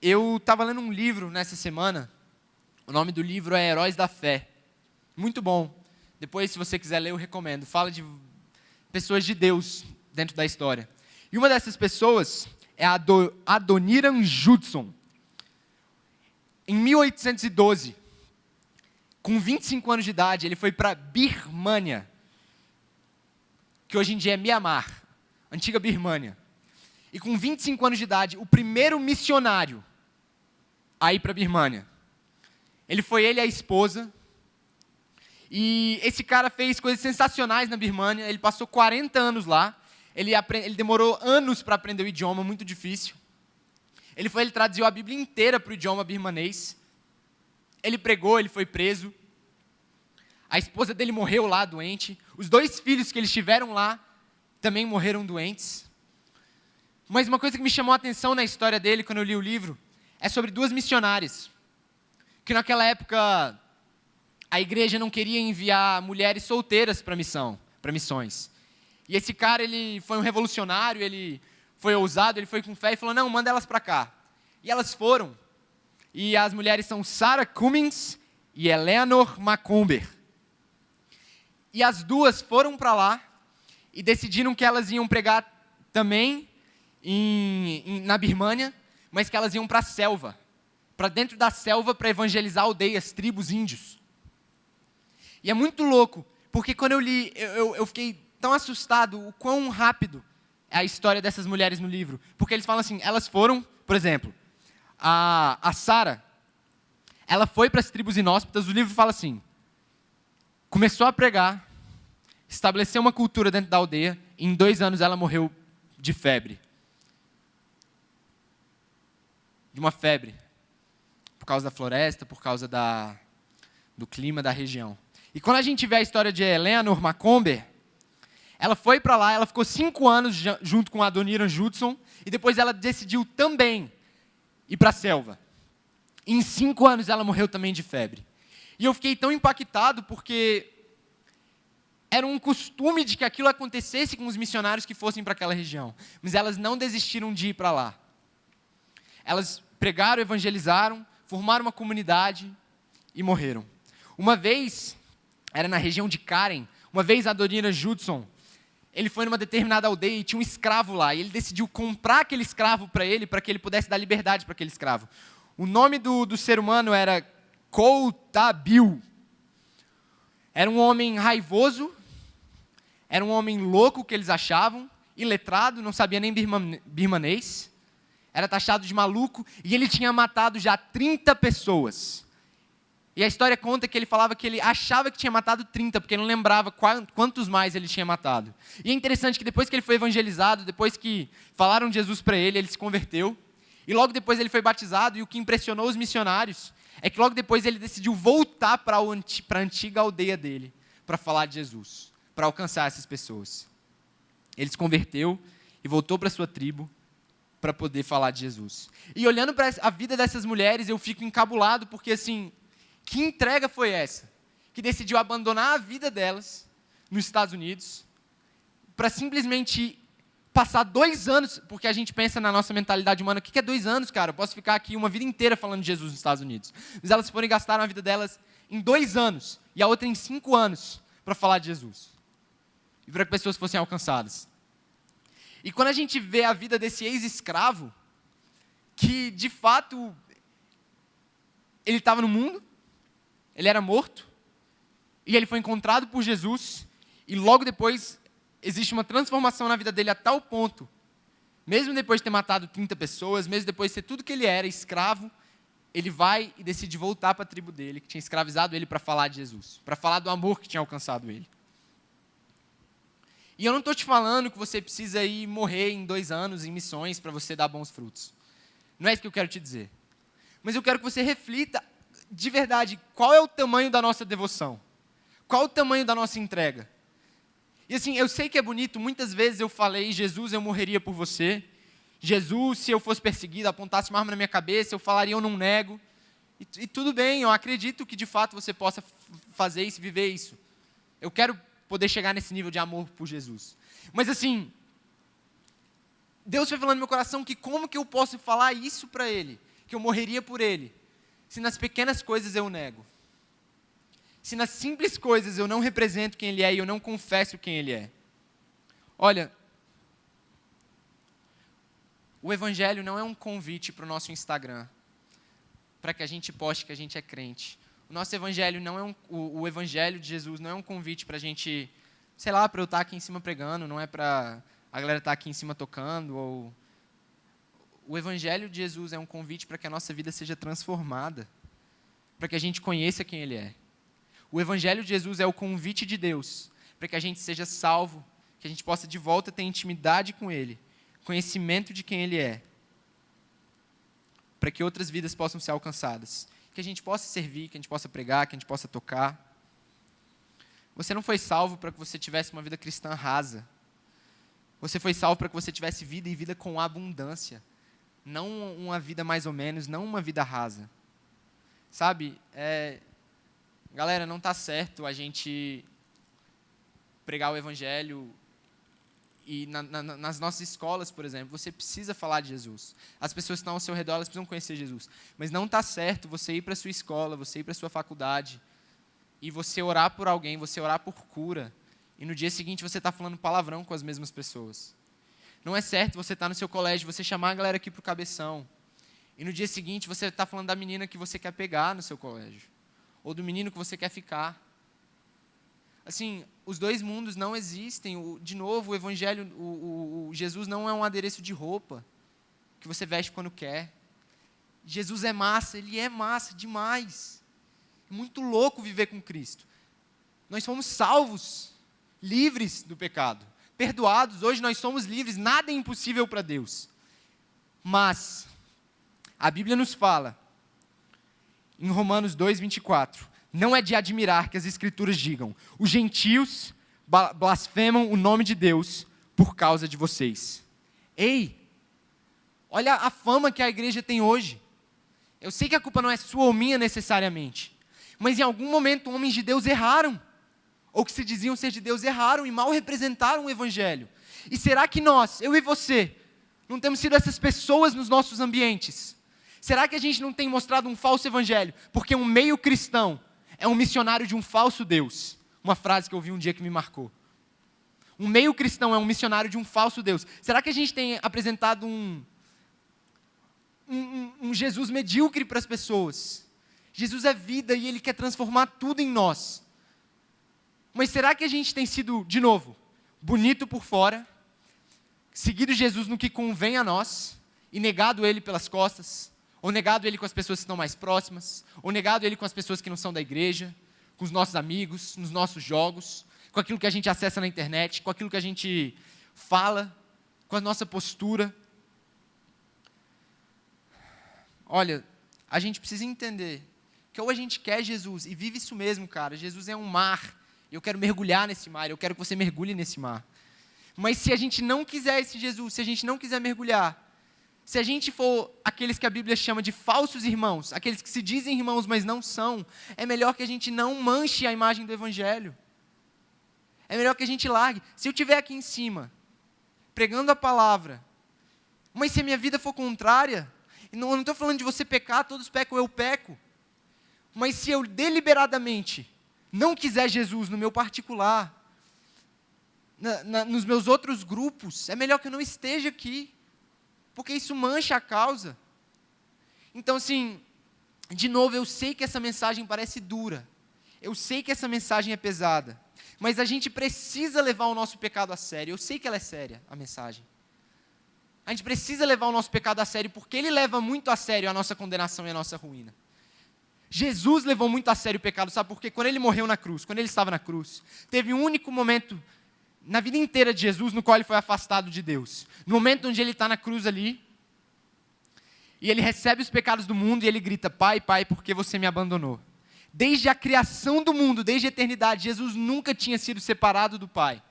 Eu estava lendo um livro nessa semana, o nome do livro é Heróis da Fé. Muito bom. Depois, se você quiser ler, eu recomendo. Fala de pessoas de Deus dentro da história. E uma dessas pessoas é Adoniram Judson. Em 1812, com 25 anos de idade, ele foi para Birmânia, que hoje em dia é Mianmar, antiga Birmânia. E com 25 anos de idade, o primeiro missionário a ir para a Birmânia. Ele e a esposa. E esse cara fez coisas sensacionais na Birmânia. Ele passou 40 anos lá. Ele demorou anos para aprender o idioma, muito difícil. Ele traduziu a Bíblia inteira para o idioma birmanês. Ele pregou, ele foi preso. A esposa dele morreu lá, doente. Os 2 filhos que eles tiveram lá também morreram doentes. Mas uma coisa que me chamou a atenção na história dele, quando eu li o livro, é sobre 2 missionárias. Que naquela época, a igreja não queria enviar mulheres solteiras para missões. E esse cara, ele foi um revolucionário, ele foi ousado, ele foi com fé e falou, não, manda elas para cá. E elas foram. E as mulheres são Sarah Cummings e Eleanor Macomber. E as 2 foram para lá e decidiram que elas iam pregar também na Birmânia, mas que elas iam para a selva, para dentro da selva para evangelizar aldeias, tribos, índios. E é muito louco, porque quando eu li, eu fiquei tão assustado o quão rápido é a história dessas mulheres no livro. Porque eles falam assim, elas foram, por exemplo, a Sarah, ela foi para as tribos inóspitas, o livro fala assim, começou a pregar, estabeleceu uma cultura dentro da aldeia, e em 2 anos ela morreu de febre. De uma febre. causa da floresta, por causa do clima da região. E quando a gente vê a história de Eleanor Macomber, ela foi para lá, ela ficou 5 anos junto com Adoniram Judson, e depois ela decidiu também ir para a selva. E em 5 anos ela morreu também de febre. E eu fiquei tão impactado porque era um costume de que aquilo acontecesse com os missionários que fossem para aquela região. Mas elas não desistiram de ir para lá. Elas pregaram, evangelizaram, formaram uma comunidade e morreram. Uma vez, era na região de Karen, uma vez Adoniram Judson, ele foi numa determinada aldeia e tinha um escravo lá. E ele decidiu comprar aquele escravo para que ele pudesse dar liberdade para aquele escravo. O nome do ser humano era Koutabil. Era um homem raivoso, era um homem louco que eles achavam, iletrado, não sabia nem birmanês, era taxado de maluco, e ele tinha matado já 30 pessoas. E a história conta que ele falava que ele achava que tinha matado 30, porque ele não lembrava quantos mais ele tinha matado. E é interessante que depois que ele foi evangelizado, depois que falaram de Jesus para ele, ele se converteu, e logo depois ele foi batizado, e o que impressionou os missionários é que logo depois ele decidiu voltar para a antiga aldeia dele, para falar de Jesus, para alcançar essas pessoas. Ele se converteu e voltou para a sua tribo para poder falar de Jesus. E olhando para a vida dessas mulheres, eu fico encabulado, porque assim, que entrega foi essa? Que decidiu abandonar a vida delas nos Estados Unidos para simplesmente passar 2 anos, porque a gente pensa na nossa mentalidade humana, o que é 2 anos, cara? Eu posso ficar aqui uma vida inteira falando de Jesus nos Estados Unidos. Mas elas foram e gastaram a vida delas em 2 anos, e a outra em 5 anos, para falar de Jesus. E para que pessoas fossem alcançadas. E quando a gente vê a vida desse ex-escravo, que de fato, ele estava no mundo, ele era morto, e ele foi encontrado por Jesus, e logo depois existe uma transformação na vida dele a tal ponto, mesmo depois de ter matado 30 pessoas, mesmo depois de ser tudo que ele era, escravo, ele vai e decide voltar para a tribo dele, que tinha escravizado ele para falar de Jesus, para falar do amor que tinha alcançado ele. E eu não estou te falando que você precisa ir morrer em 2 anos em missões para você dar bons frutos. Não é isso que eu quero te dizer. Mas eu quero que você reflita de verdade qual é o tamanho da nossa devoção. Qual é o tamanho da nossa entrega. E assim, eu sei que é bonito, muitas vezes eu falei, Jesus, eu morreria por você. Jesus, se eu fosse perseguido, apontasse uma arma na minha cabeça, eu falaria, eu não nego. E tudo bem, eu acredito que de fato você possa fazer isso, viver isso. Eu quero poder chegar nesse nível de amor por Jesus. Mas assim, Deus foi falando no meu coração que como que eu posso falar isso para Ele? Que eu morreria por Ele? Se nas pequenas coisas eu nego. Se nas simples coisas eu não represento quem Ele é e eu não confesso quem Ele é. Olha, o Evangelho não é um convite para o nosso Instagram, para que a gente poste que a gente é crente. O nosso Evangelho não é o Evangelho de Jesus não é um convite para a gente, sei lá, para eu estar aqui em cima pregando, não é para a galera estar aqui em cima tocando. O Evangelho de Jesus é um convite para que a nossa vida seja transformada, para que a gente conheça quem Ele é. O Evangelho de Jesus é o convite de Deus para que a gente seja salvo, que a gente possa de volta ter intimidade com Ele, conhecimento de quem Ele é, para que outras vidas possam ser alcançadas, que a gente possa servir, que a gente possa pregar, que a gente possa tocar. Você não foi salvo para que você tivesse uma vida cristã rasa. Você foi salvo para que você tivesse vida e vida com abundância, não uma vida mais ou menos, não uma vida rasa. Sabe, galera, não está certo a gente pregar o Evangelho e nas nossas escolas, por exemplo, você precisa falar de Jesus. As pessoas que estão ao seu redor, elas precisam conhecer Jesus. Mas não está certo você ir para a sua escola, você ir para a sua faculdade e você orar por alguém, você orar por cura, e no dia seguinte você está falando palavrão com as mesmas pessoas. Não é certo você estar no seu colégio, você chamar a galera aqui para o cabeção, e no dia seguinte você está falando da menina que você quer pegar no seu colégio, ou do menino que você quer ficar. Assim, os 2 mundos não existem. De novo, o Evangelho, o Jesus não é um adereço de roupa que você veste quando quer. Jesus é massa, Ele é massa demais. É muito louco viver com Cristo. Nós fomos salvos, livres do pecado, perdoados. Hoje nós somos livres, nada é impossível para Deus. Mas a Bíblia nos fala em Romanos 2:24, não é de admirar que as Escrituras digam: os gentios blasfemam o nome de Deus por causa de vocês. Ei, olha a fama que a igreja tem hoje. Eu sei que a culpa não é sua ou minha necessariamente, mas em algum momento homens de Deus erraram, ou que se diziam ser de Deus erraram e mal representaram o Evangelho. E será que nós, eu e você, não temos sido essas pessoas nos nossos ambientes? Será que a gente não tem mostrado um falso evangelho? Porque um meio cristão é um missionário de um falso Deus. Uma frase que eu ouvi um dia que me marcou. Um meio cristão é um missionário de um falso Deus. Será que a gente tem apresentado um Jesus medíocre para as pessoas? Jesus é vida e Ele quer transformar tudo em nós. Mas será que a gente tem sido, de novo, bonito por fora, seguido Jesus no que convém a nós e negado Ele pelas costas? Ou negado Ele com as pessoas que estão mais próximas? Ou negado Ele com as pessoas que não são da igreja? Com os nossos amigos, nos nossos jogos? Com aquilo que a gente acessa na internet? Com aquilo que a gente fala? Com a nossa postura? Olha, a gente precisa entender que ou a gente quer Jesus e vive isso mesmo, cara. Jesus é um mar. Eu quero mergulhar nesse mar. Eu quero que você mergulhe nesse mar. Mas se a gente não quiser esse Jesus, se a gente não quiser mergulhar, se a gente for aqueles que a Bíblia chama de falsos irmãos, aqueles que se dizem irmãos, mas não são, é melhor que a gente não manche a imagem do Evangelho. É melhor que a gente largue. Se eu estiver aqui em cima, pregando a palavra, mas se a minha vida for contrária, eu não estou falando de você pecar, todos pecam, eu peco. Mas se eu deliberadamente não quiser Jesus no meu particular, nos meus outros grupos, é melhor que eu não esteja aqui. Porque isso mancha a causa. Então, assim, de novo, eu sei que essa mensagem parece dura. Eu sei que essa mensagem é pesada. Mas a gente precisa levar o nosso pecado a sério. Eu sei que ela é séria, a mensagem. A gente precisa levar o nosso pecado a sério, porque ele leva muito a sério a nossa condenação e a nossa ruína. Jesus levou muito a sério o pecado, sabe por quê? Quando ele morreu na cruz, quando ele estava na cruz, teve um único momento na vida inteira de Jesus, no qual ele foi afastado de Deus. No momento onde ele está na cruz ali, e ele recebe os pecados do mundo, e ele grita: Pai, Pai, por que você me abandonou? Desde a criação do mundo, desde a eternidade, Jesus nunca tinha sido separado do Pai.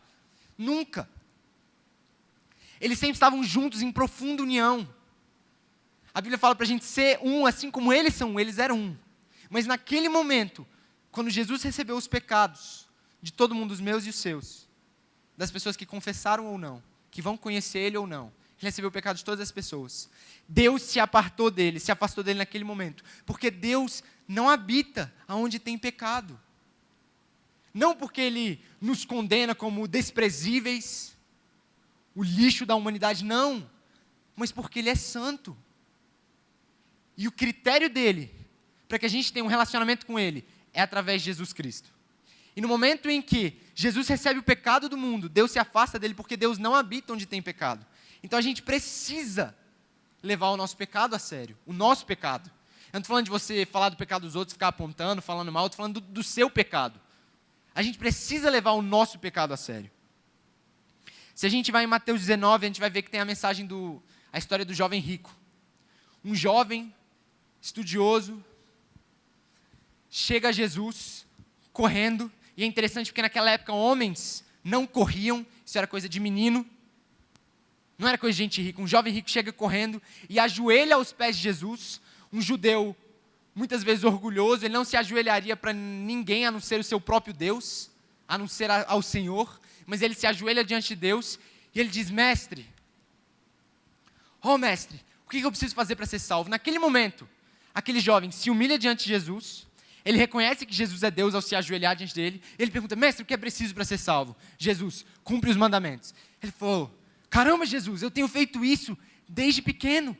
Nunca. Eles sempre estavam juntos em profunda união. A Bíblia fala para a gente ser um, assim como eles são um, eles eram um. Mas naquele momento, quando Jesus recebeu os pecados de todo mundo, os meus e os seus, das pessoas que confessaram ou não, que vão conhecer Ele ou não, Ele recebeu o pecado de todas as pessoas. Deus se apartou dele, se afastou dele naquele momento, porque Deus não habita onde tem pecado. Não porque Ele nos condena como desprezíveis, o lixo da humanidade, não, mas porque Ele é santo. E o critério dele, para que a gente tenha um relacionamento com Ele, é através de Jesus Cristo. E no momento em que Jesus recebe o pecado do mundo, Deus se afasta dele, porque Deus não habita onde tem pecado. Então a gente precisa levar o nosso pecado a sério, o nosso pecado. Eu não estou falando de você falar do pecado dos outros, ficar apontando, falando mal, eu estou falando do seu pecado. A gente precisa levar o nosso pecado a sério. Se a gente vai em Mateus 19, a gente vai ver que tem a mensagem a história do jovem rico. Um jovem estudioso chega a Jesus correndo. E é interessante porque naquela época homens não corriam, isso era coisa de menino, não era coisa de gente rica. Um jovem rico chega correndo e ajoelha aos pés de Jesus. Um judeu, muitas vezes orgulhoso, ele não se ajoelharia para ninguém a não ser o seu próprio Deus, a não ser ao Senhor, mas ele se ajoelha diante de Deus e ele diz: Mestre, mestre, o que eu preciso fazer para ser salvo? Naquele momento, aquele jovem se humilha diante de Jesus. Ele reconhece que Jesus é Deus ao se ajoelhar diante dele. Ele pergunta: mestre, o que é preciso para ser salvo? Jesus: cumpre os mandamentos. Ele falou: caramba, Jesus, eu tenho feito isso desde pequeno.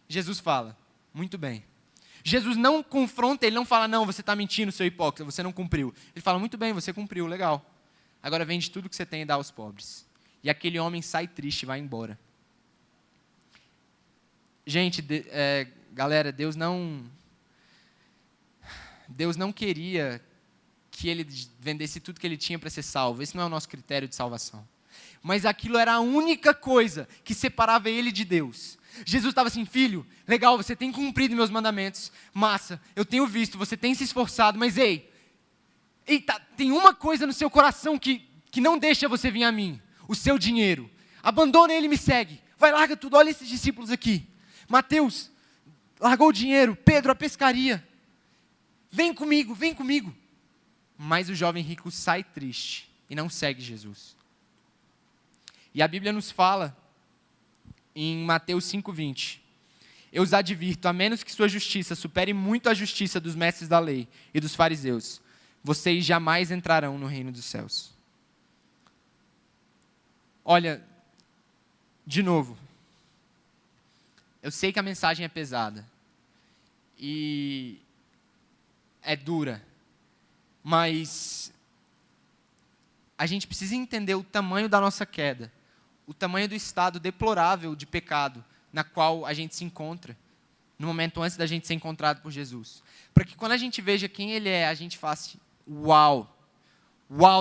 Jesus fala: muito bem. Jesus não confronta, ele não fala: não, você está mentindo, seu hipócrita, você não cumpriu. Ele fala: muito bem, você cumpriu, legal. Agora vende tudo que você tem e dá aos pobres. E aquele homem sai triste e vai embora. Gente, galera, Deus não queria que ele vendesse tudo que ele tinha para ser salvo. Esse não é o nosso critério de salvação. Mas aquilo era a única coisa que separava ele de Deus. Jesus estava assim, filho, legal, você tem cumprido meus mandamentos, massa, eu tenho visto, você tem se esforçado, mas tem uma coisa no seu coração que não deixa você vir a mim, o seu dinheiro. Abandona ele e me segue. Vai, larga tudo, olha esses discípulos aqui. Mateus, largou o dinheiro. Pedro, a pescaria. Vem comigo, vem comigo. Mas o jovem rico sai triste e não segue Jesus. E a Bíblia nos fala, em Mateus 5,20, eu os advirto, a menos que sua justiça supere muito a justiça dos mestres da lei e dos fariseus, vocês jamais entrarão no reino dos céus. Olha, de novo, eu sei que a mensagem é pesada e é dura, mas a gente precisa entender o tamanho da nossa queda, o tamanho do estado deplorável de pecado na qual a gente se encontra, no momento antes da gente ser encontrado por Jesus. Para que quando a gente veja quem Ele é, a gente faça, uau,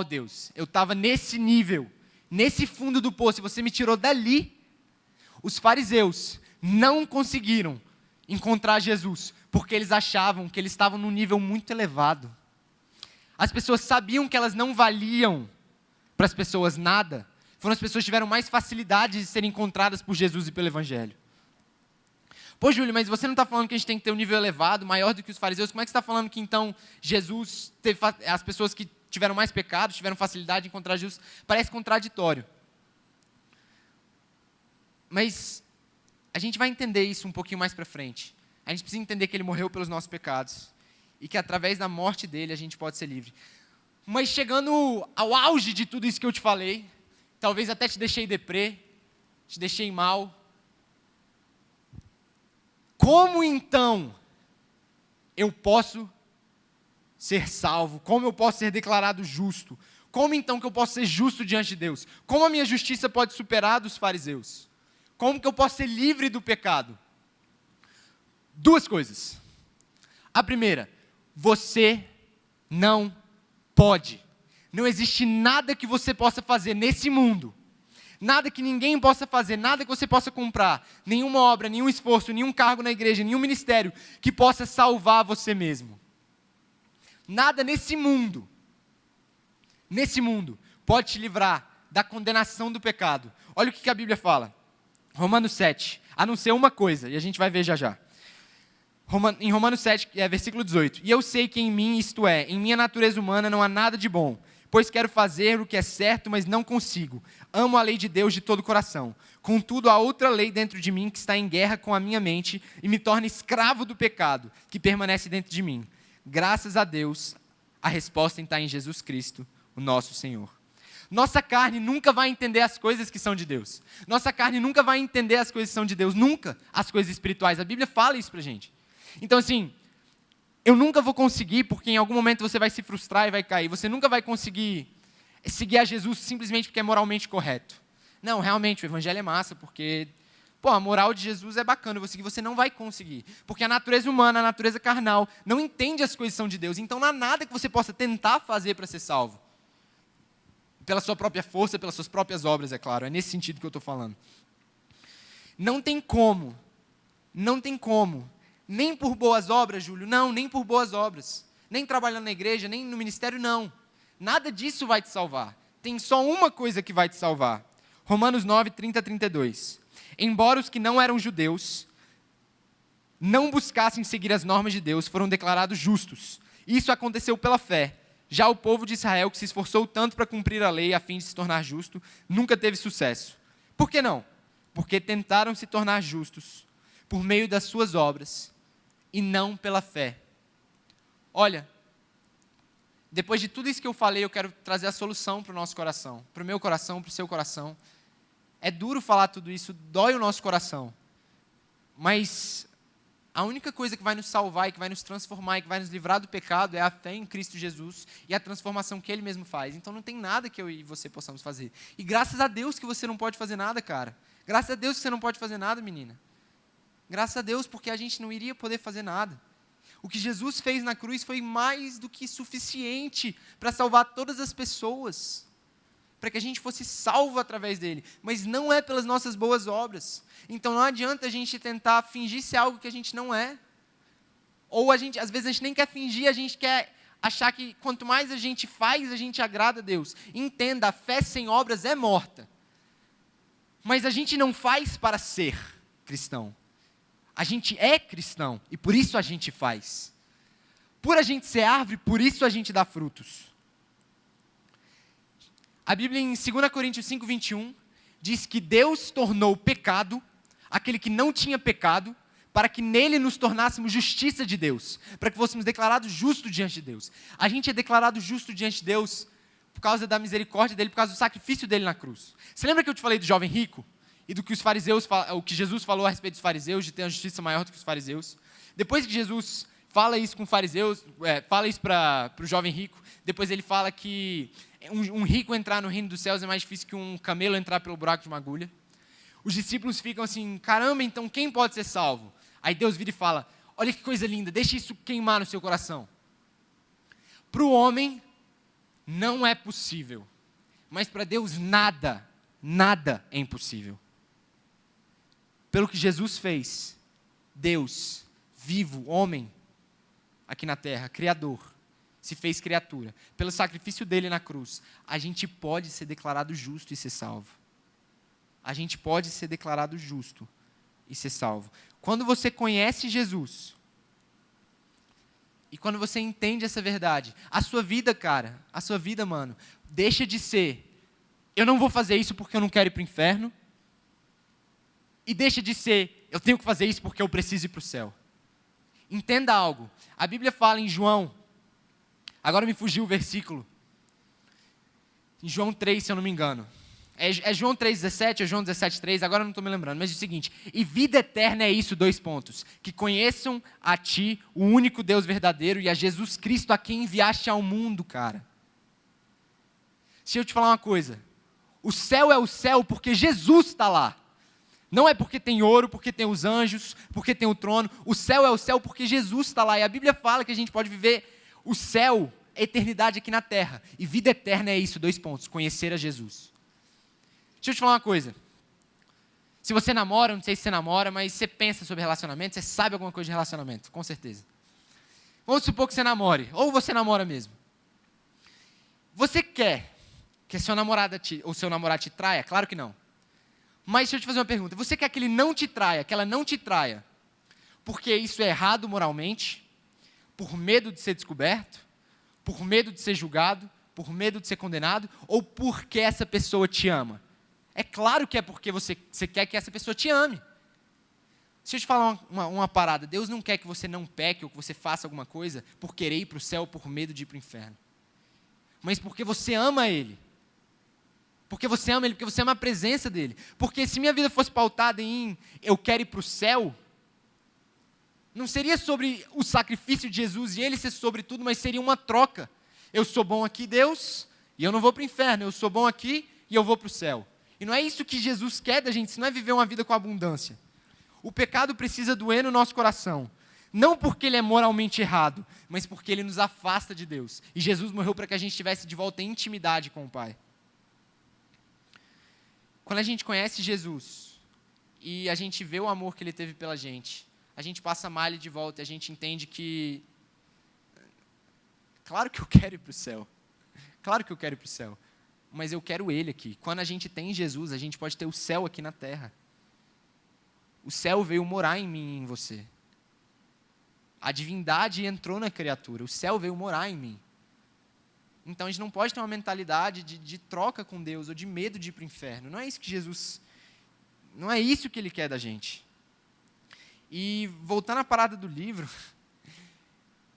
Deus, eu estava nesse nível, nesse fundo do poço, e você me tirou dali. Os fariseus não conseguiram encontrar Jesus, porque eles achavam que eles estavam num nível muito elevado. As pessoas sabiam que elas não valiam para as pessoas nada. Foram as pessoas que tiveram mais facilidade de serem encontradas por Jesus e pelo Evangelho. Pô, Júlio, mas você não está falando que a gente tem que ter um nível elevado, maior do que os fariseus? Como é que você está falando que então Jesus teve as pessoas que tiveram mais pecados, tiveram facilidade de encontrar Jesus? Parece contraditório. Mas a gente vai entender isso um pouquinho mais para frente. A gente precisa entender que Ele morreu pelos nossos pecados e que através da morte dele a gente pode ser livre. Mas chegando ao auge de tudo isso que eu te falei, talvez até te deixei deprê, te deixei mal. Como então eu posso ser salvo? Como eu posso ser declarado justo? Como então que eu posso ser justo diante de Deus? Como a minha justiça pode superar a dos fariseus? Como que eu posso ser livre do pecado? Duas coisas. A primeira, você não pode. Não existe nada que você possa fazer nesse mundo, nada que ninguém possa fazer, nada que você possa comprar, nenhuma obra, nenhum esforço, nenhum cargo na igreja, nenhum ministério que possa salvar você mesmo. Nada nesse mundo pode te livrar da condenação do pecado. Olha o que a Bíblia fala. Romanos 7, a não ser uma coisa, e a gente vai ver já já. Em Romanos 7, versículo 18. E eu sei que em mim, isto é, em minha natureza humana não há nada de bom, pois quero fazer o que é certo, mas não consigo. Amo a lei de Deus de todo o coração. Contudo, há outra lei dentro de mim que está em guerra com a minha mente e me torna escravo do pecado que permanece dentro de mim. Graças a Deus, a resposta está em Jesus Cristo, o nosso Senhor. Nossa carne nunca vai entender as coisas que são de Deus. Nossa carne nunca vai entender as coisas que são de Deus. Nunca as coisas espirituais. A Bíblia fala isso pra gente. Então, assim, eu nunca vou conseguir, porque em algum momento você vai se frustrar e vai cair. Você nunca vai conseguir seguir a Jesus simplesmente porque é moralmente correto. Não, realmente, o evangelho é massa, porque a moral de Jesus é bacana, eu vou seguir. Você não vai conseguir, porque a natureza humana, a natureza carnal, não entende as coisas que são de Deus. Então, não há nada que você possa tentar fazer para ser salvo. Pela sua própria força, pelas suas próprias obras, é claro. É nesse sentido que eu estou falando. Não tem como, nem por boas obras, Júlio, não, nem por boas obras. Nem trabalhando na igreja, nem no ministério, não. Nada disso vai te salvar. Tem só uma coisa que vai te salvar. Romanos 9, 30 a 32. Embora os que não eram judeus não buscassem seguir as normas de Deus, foram declarados justos. Isso aconteceu pela fé. Já o povo de Israel, que se esforçou tanto para cumprir a lei a fim de se tornar justo, nunca teve sucesso. Por que não? Porque tentaram se tornar justos por meio das suas obras e não pela fé. Olha, depois de tudo isso que eu falei, eu quero trazer a solução para o nosso coração, para o meu coração, para o seu coração. É duro falar tudo isso, dói o nosso coração. Mas a única coisa que vai nos salvar, e que vai nos transformar, e que vai nos livrar do pecado é a fé em Cristo Jesus e a transformação que Ele mesmo faz. Então não tem nada que eu e você possamos fazer. E graças a Deus que você não pode fazer nada, cara. Graças a Deus que você não pode fazer nada, menina. Graças a Deus, porque a gente não iria poder fazer nada. O que Jesus fez na cruz foi mais do que suficiente para salvar todas as pessoas. para que a gente fosse salvo através dele, mas não é pelas nossas boas obras. Então não adianta a gente tentar fingir ser algo que a gente não é. Ou às vezes a gente nem quer fingir, a gente quer achar que quanto mais a gente faz, a gente agrada a Deus. Entenda, a fé sem obras é morta. Mas a gente não faz para ser cristão. A gente é cristão e por isso a gente faz. Por a gente ser árvore, por isso a gente dá frutos. A Bíblia em 2 Coríntios 5:21 diz que Deus tornou pecado aquele que não tinha pecado, para que nele nos tornássemos justiça de Deus, para que fôssemos declarados justos diante de Deus. A gente é declarado justo diante de Deus por causa da misericórdia dele, por causa do sacrifício dele na cruz. Você lembra que eu te falei do jovem rico? E do que os fariseus, o que Jesus falou a respeito dos fariseus, de ter uma justiça maior do que os fariseus? Depois que Jesus fala isso com os fariseus, fala isso para o jovem rico, depois ele fala que um rico entrar no reino dos céus é mais difícil que um camelo entrar pelo buraco de uma agulha. Os discípulos ficam assim, caramba, então quem pode ser salvo? Aí Deus vira e fala, olha que coisa linda, deixa isso queimar no seu coração. Para o homem, não é possível. Mas para Deus, nada é impossível. Pelo que Jesus fez, Deus, vivo, homem, aqui na terra, Criador, se fez criatura. Pelo sacrifício dele na cruz, a gente pode ser declarado justo e ser salvo. A gente pode ser declarado justo e ser salvo. Quando você conhece Jesus, e quando você entende essa verdade, a sua vida, cara, a sua vida, mano, deixa de ser, eu não vou fazer isso porque eu não quero ir para o inferno, e deixa de ser, eu tenho que fazer isso porque eu preciso ir para o céu. Entenda algo, a Bíblia fala em João, agora me fugiu o versículo, em João 3, se eu não me engano, é João 3,17 ou João 17,3, agora eu não estou me lembrando, mas é o seguinte, e vida eterna é isso, 2 pontos, que conheçam a ti, o único Deus verdadeiro, e a Jesus Cristo a quem enviaste ao mundo, cara. Deixa eu te falar uma coisa, o céu é o céu porque Jesus está lá, não é porque tem ouro, porque tem os anjos, porque tem o trono, o céu é o céu porque Jesus está lá, e a Bíblia fala que a gente pode viver o céu, a eternidade aqui na terra, e vida eterna é isso, 2 pontos, conhecer a Jesus. Deixa eu te falar uma coisa. Se você namora, não sei se você namora, mas você pensa sobre relacionamento, você sabe alguma coisa de relacionamento, com certeza. Vamos supor que você namore, ou você namora mesmo. Você quer que a sua namorada ou seu namorado te traia? Claro que não. Mas deixa eu te fazer uma pergunta. Você quer que ele não te traia, que ela não te traia, porque isso é errado moralmente, por medo de ser descoberto, por medo de ser julgado, por medo de ser condenado, ou porque essa pessoa te ama? É claro que é porque você quer que essa pessoa te ame. Deixa eu te falar uma parada. Deus não quer que você não peque ou que você faça alguma coisa por querer ir para o céu ou por medo de ir para o inferno. Mas porque você ama Ele. Porque você ama Ele, porque você ama a presença dEle. Porque se minha vida fosse pautada em eu quero ir para o céu, não seria sobre o sacrifício de Jesus e Ele ser sobre tudo, mas seria uma troca. Eu sou bom aqui, Deus, e eu não vou para o inferno. Eu sou bom aqui e eu vou para o céu. E não é isso que Jesus quer da gente, isso não é viver uma vida com abundância. O pecado precisa doer no nosso coração. Não porque ele é moralmente errado, mas porque ele nos afasta de Deus. E Jesus morreu para que a gente estivesse de volta em intimidade com o Pai. Quando a gente conhece Jesus e a gente vê o amor que Ele teve pela gente, a gente passa a amar Ele de volta e a gente entende que, claro que eu quero ir para o céu. Claro que eu quero ir para o céu. Mas eu quero Ele aqui. Quando a gente tem Jesus, a gente pode ter o céu aqui na terra. O céu veio morar em mim e em você. A divindade entrou na criatura. O céu veio morar em mim. Então a gente não pode ter uma mentalidade de troca com Deus ou de medo de ir para o inferno. Não é isso que Jesus... Não é isso que Ele quer da gente. E voltando à parada do livro...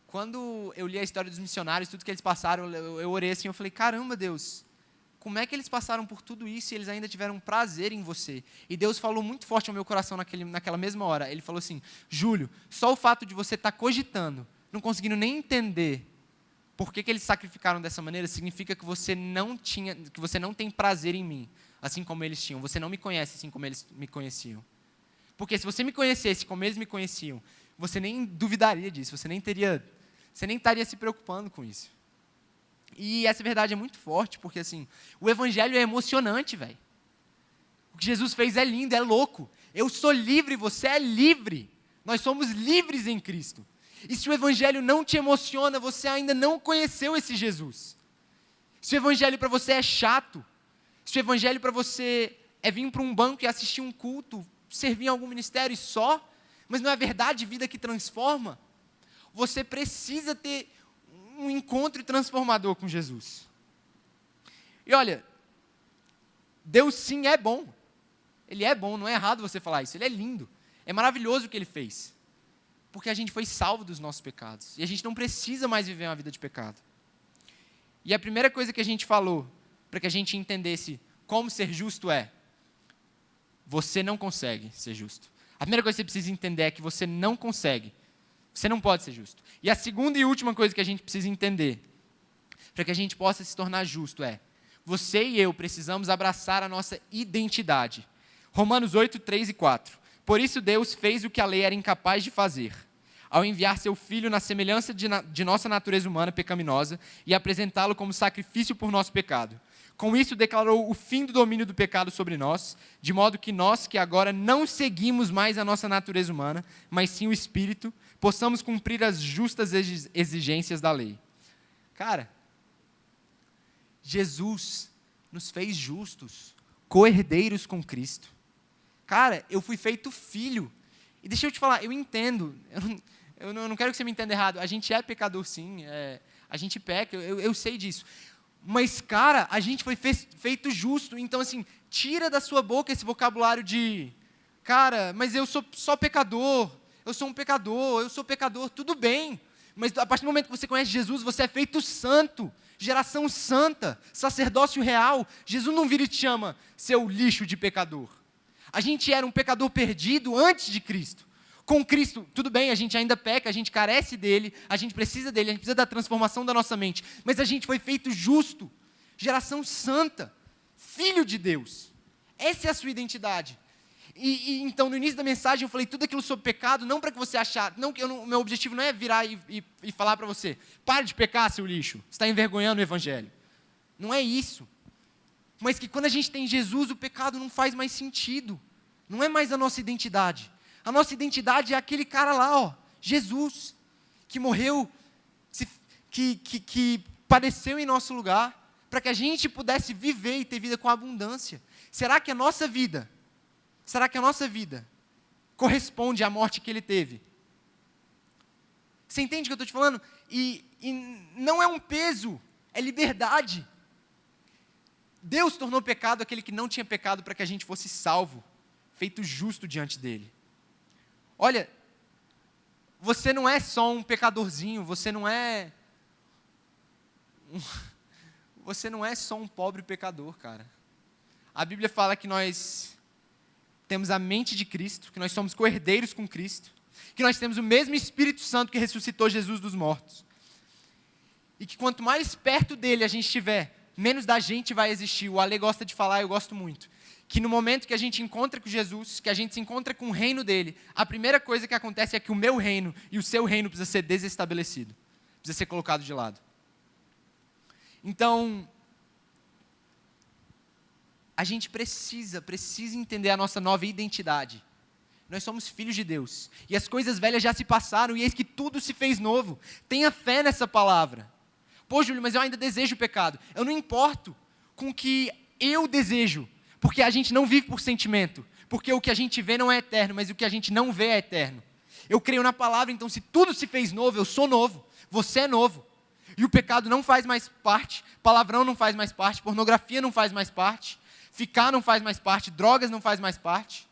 Quando eu li a história dos missionários, tudo que eles passaram, eu orei assim, eu falei, caramba, Deus... Como é que eles passaram por tudo isso e eles ainda tiveram prazer em você? E Deus falou muito forte ao meu coração naquela mesma hora. Ele falou assim, Júlio, só o fato de você estar cogitando, não conseguindo nem entender por que eles sacrificaram dessa maneira, significa que você não tem prazer em mim, assim como eles tinham. Você não me conhece assim como eles me conheciam. Porque se você me conhecesse como eles me conheciam, você nem duvidaria disso, você nem estaria se preocupando com isso. E essa verdade é muito forte, porque assim, o evangelho é emocionante, velho. O que Jesus fez é lindo, é louco. Eu sou livre, você é livre. Nós somos livres em Cristo. E se o evangelho não te emociona, você ainda não conheceu esse Jesus. Se o evangelho para você é chato, se o evangelho para você é vir para um banco e assistir um culto, servir em algum ministério e só, mas não é verdade, vida que transforma, você precisa ter um encontro transformador com Jesus. E olha, Deus sim é bom. Ele é bom, não é errado você falar isso. Ele é lindo. É maravilhoso o que Ele fez. Porque a gente foi salvo dos nossos pecados. E a gente não precisa mais viver uma vida de pecado. E a primeira coisa que a gente falou, para que a gente entendesse como ser justo é, você não consegue ser justo. A primeira coisa que você precisa entender é que você não consegue. Você não pode ser justo. E a segunda e última coisa que a gente precisa entender, para que a gente possa se tornar justo é, você e eu precisamos abraçar a nossa identidade. Romanos 8, 3 e 4. Por isso Deus fez o que a lei era incapaz de fazer, ao enviar seu Filho na semelhança de nossa natureza humana pecaminosa e apresentá-lo como sacrifício por nosso pecado. Com isso declarou o fim do domínio do pecado sobre nós, de modo que nós, que agora não seguimos mais a nossa natureza humana, mas sim o Espírito, possamos cumprir as justas exigências da lei. Cara, Jesus nos fez justos, co-herdeiros com Cristo. Cara, eu fui feito filho. E deixa eu te falar, eu entendo, eu não quero que você me entenda errado, a gente é pecador sim, a gente peca, eu sei disso. Mas, cara, a gente foi feito justo, então assim, tira da sua boca esse vocabulário de, cara, mas eu sou só pecador, eu sou pecador, tudo bem. Mas a partir do momento que você conhece Jesus, você é feito santo, geração santa, sacerdócio real. Jesus não vira e te chama, seu lixo de pecador. A gente era um pecador perdido antes de Cristo. Com Cristo, tudo bem, a gente ainda peca, a gente carece dele, a gente precisa dele, a gente precisa da transformação da nossa mente. Mas a gente foi feito justo, geração santa, filho de Deus. Essa é a sua identidade. Então, no início da mensagem, eu falei tudo aquilo sobre pecado, não para que você achar, meu objetivo não é virar e falar para você, pare de pecar, seu lixo, você está envergonhando o evangelho. Não é isso. Mas que quando a gente tem Jesus, o pecado não faz mais sentido. Não é mais a nossa identidade. A nossa identidade é aquele cara lá, ó, Jesus, que morreu, que padeceu em nosso lugar, para que a gente pudesse viver e ter vida com abundância. Será que a nossa vida corresponde à morte que ele teve? Você entende o que eu estou te falando? E não é um peso, é liberdade. Deus tornou pecado aquele que não tinha pecado para que a gente fosse salvo, feito justo diante dele. Olha, você não é só um pecadorzinho, você não é só um pobre pecador, cara. A Bíblia fala que nós temos a mente de Cristo, que nós somos co-herdeiros com Cristo, que nós temos o mesmo Espírito Santo que ressuscitou Jesus dos mortos. E que quanto mais perto dele a gente estiver, menos da gente vai existir. O Ale gosta de falar, eu gosto muito. Que no momento que a gente encontra com Jesus, que a gente se encontra com o reino dele, a primeira coisa que acontece é que o meu reino e o seu reino precisa ser desestabelecido. Precisa ser colocado de lado. Então, a gente precisa entender a nossa nova identidade. Nós somos filhos de Deus. E as coisas velhas já se passaram e eis que tudo se fez novo. Tenha fé nessa palavra. Pô, Júlio, mas eu ainda desejo o pecado. Eu não importo com o que eu desejo. Porque a gente não vive por sentimento. Porque o que a gente vê não é eterno, mas o que a gente não vê é eterno. Eu creio na palavra, então se tudo se fez novo, eu sou novo. Você é novo. E o pecado não faz mais parte, palavrão não faz mais parte, pornografia não faz mais parte, ficar não faz mais parte, drogas não faz mais parte.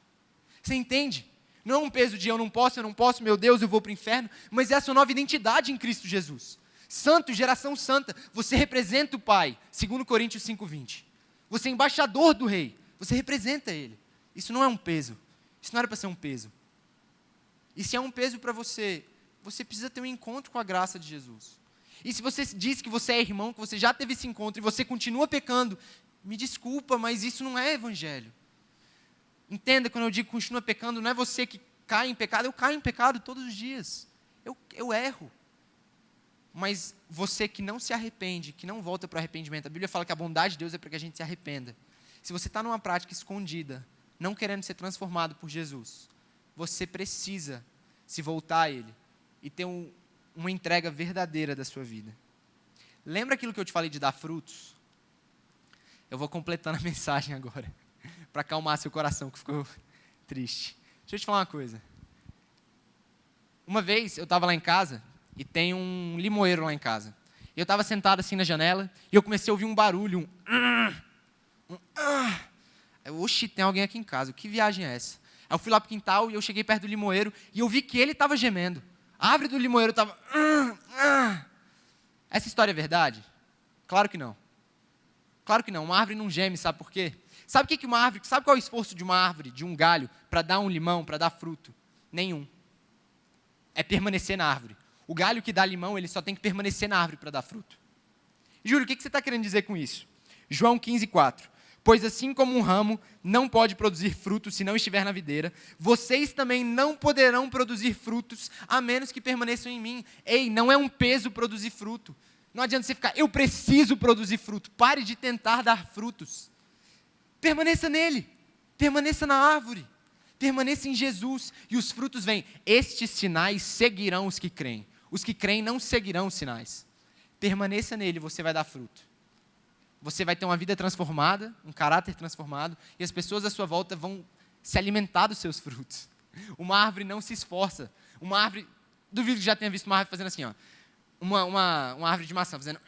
Você entende? Não é um peso de eu não posso, meu Deus, eu vou para o inferno, mas é a sua nova identidade em Cristo Jesus. Santo, geração santa, você representa o Pai, 2 Coríntios 5:20. Você é embaixador do Rei, você representa Ele. Isso não é um peso, isso não era para ser um peso. E se é um peso para você, você precisa ter um encontro com a graça de Jesus. E se você diz que você é irmão, que você já teve esse encontro e você continua pecando, me desculpa, mas isso não é evangelho. Entenda, quando eu digo continua pecando, não é você que cai em pecado, eu caio em pecado todos os dias. Eu erro. Mas você que não se arrepende, que não volta para o arrependimento, a Bíblia fala que a bondade de Deus é para que a gente se arrependa. Se você está numa prática escondida, não querendo ser transformado por Jesus, você precisa se voltar a Ele e ter uma entrega verdadeira da sua vida. Lembra aquilo que eu te falei de dar frutos? Eu vou completando a mensagem agora, para acalmar seu coração que ficou triste. Deixa eu te falar uma coisa. Uma vez eu estava lá em casa e tem um limoeiro lá em casa. Eu estava sentado assim na janela e eu comecei a ouvir um barulho, Oxi, tem alguém aqui em casa, que viagem é essa? Aí eu fui lá para o quintal e eu cheguei perto do limoeiro e eu vi que ele estava gemendo. A árvore do limoeiro estava... Essa história é verdade? Claro que não. Claro que não, uma árvore não geme, sabe por quê? Sabe qual é o esforço de uma árvore, de um galho, para dar um limão, para dar fruto? Nenhum. É permanecer na árvore. O galho que dá limão, ele só tem que permanecer na árvore para dar fruto. Júlio, o que você está querendo dizer com isso? João 15:4. Pois assim como um ramo não pode produzir frutos se não estiver na videira, vocês também não poderão produzir frutos a menos que permaneçam em mim. Ei, não é um peso produzir fruto. Não adianta você ficar, eu preciso produzir fruto. Pare de tentar dar frutos. Permaneça nele. Permaneça na árvore. Permaneça em Jesus. E os frutos vêm. Estes sinais seguirão os que creem. Os que creem não seguirão os sinais. Permaneça nele, você vai dar fruto. Você vai ter uma vida transformada, um caráter transformado, e as pessoas à sua volta vão se alimentar dos seus frutos. Uma árvore não se esforça. Uma árvore, duvido que já tenha visto uma árvore fazendo assim, ó. Uma árvore de maçã, fazendo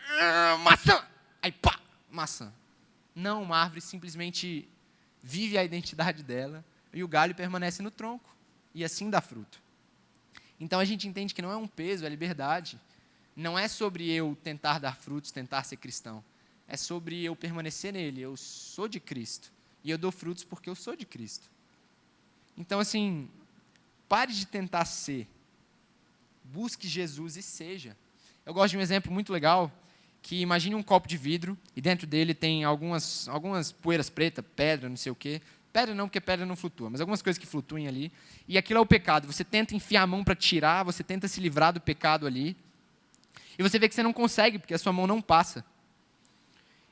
maçã, aí pá, maçã. Não, uma árvore simplesmente vive a identidade dela, e o galho permanece no tronco, e assim dá fruto. Então a gente entende que não é um peso, é liberdade. Não é sobre eu tentar dar frutos, tentar ser cristão. É sobre eu permanecer nele. Eu sou de Cristo. E eu dou frutos porque eu sou de Cristo. Então, assim, pare de tentar ser. Busque Jesus e seja. Eu gosto de um exemplo muito legal, que imagine um copo de vidro, e dentro dele tem algumas poeiras pretas, pedra, não sei o quê. Pedra não, porque pedra não flutua, mas algumas coisas que flutuem ali. E aquilo é o pecado. Você tenta enfiar a mão para tirar, você tenta se livrar do pecado ali. E você vê que você não consegue, porque a sua mão não passa.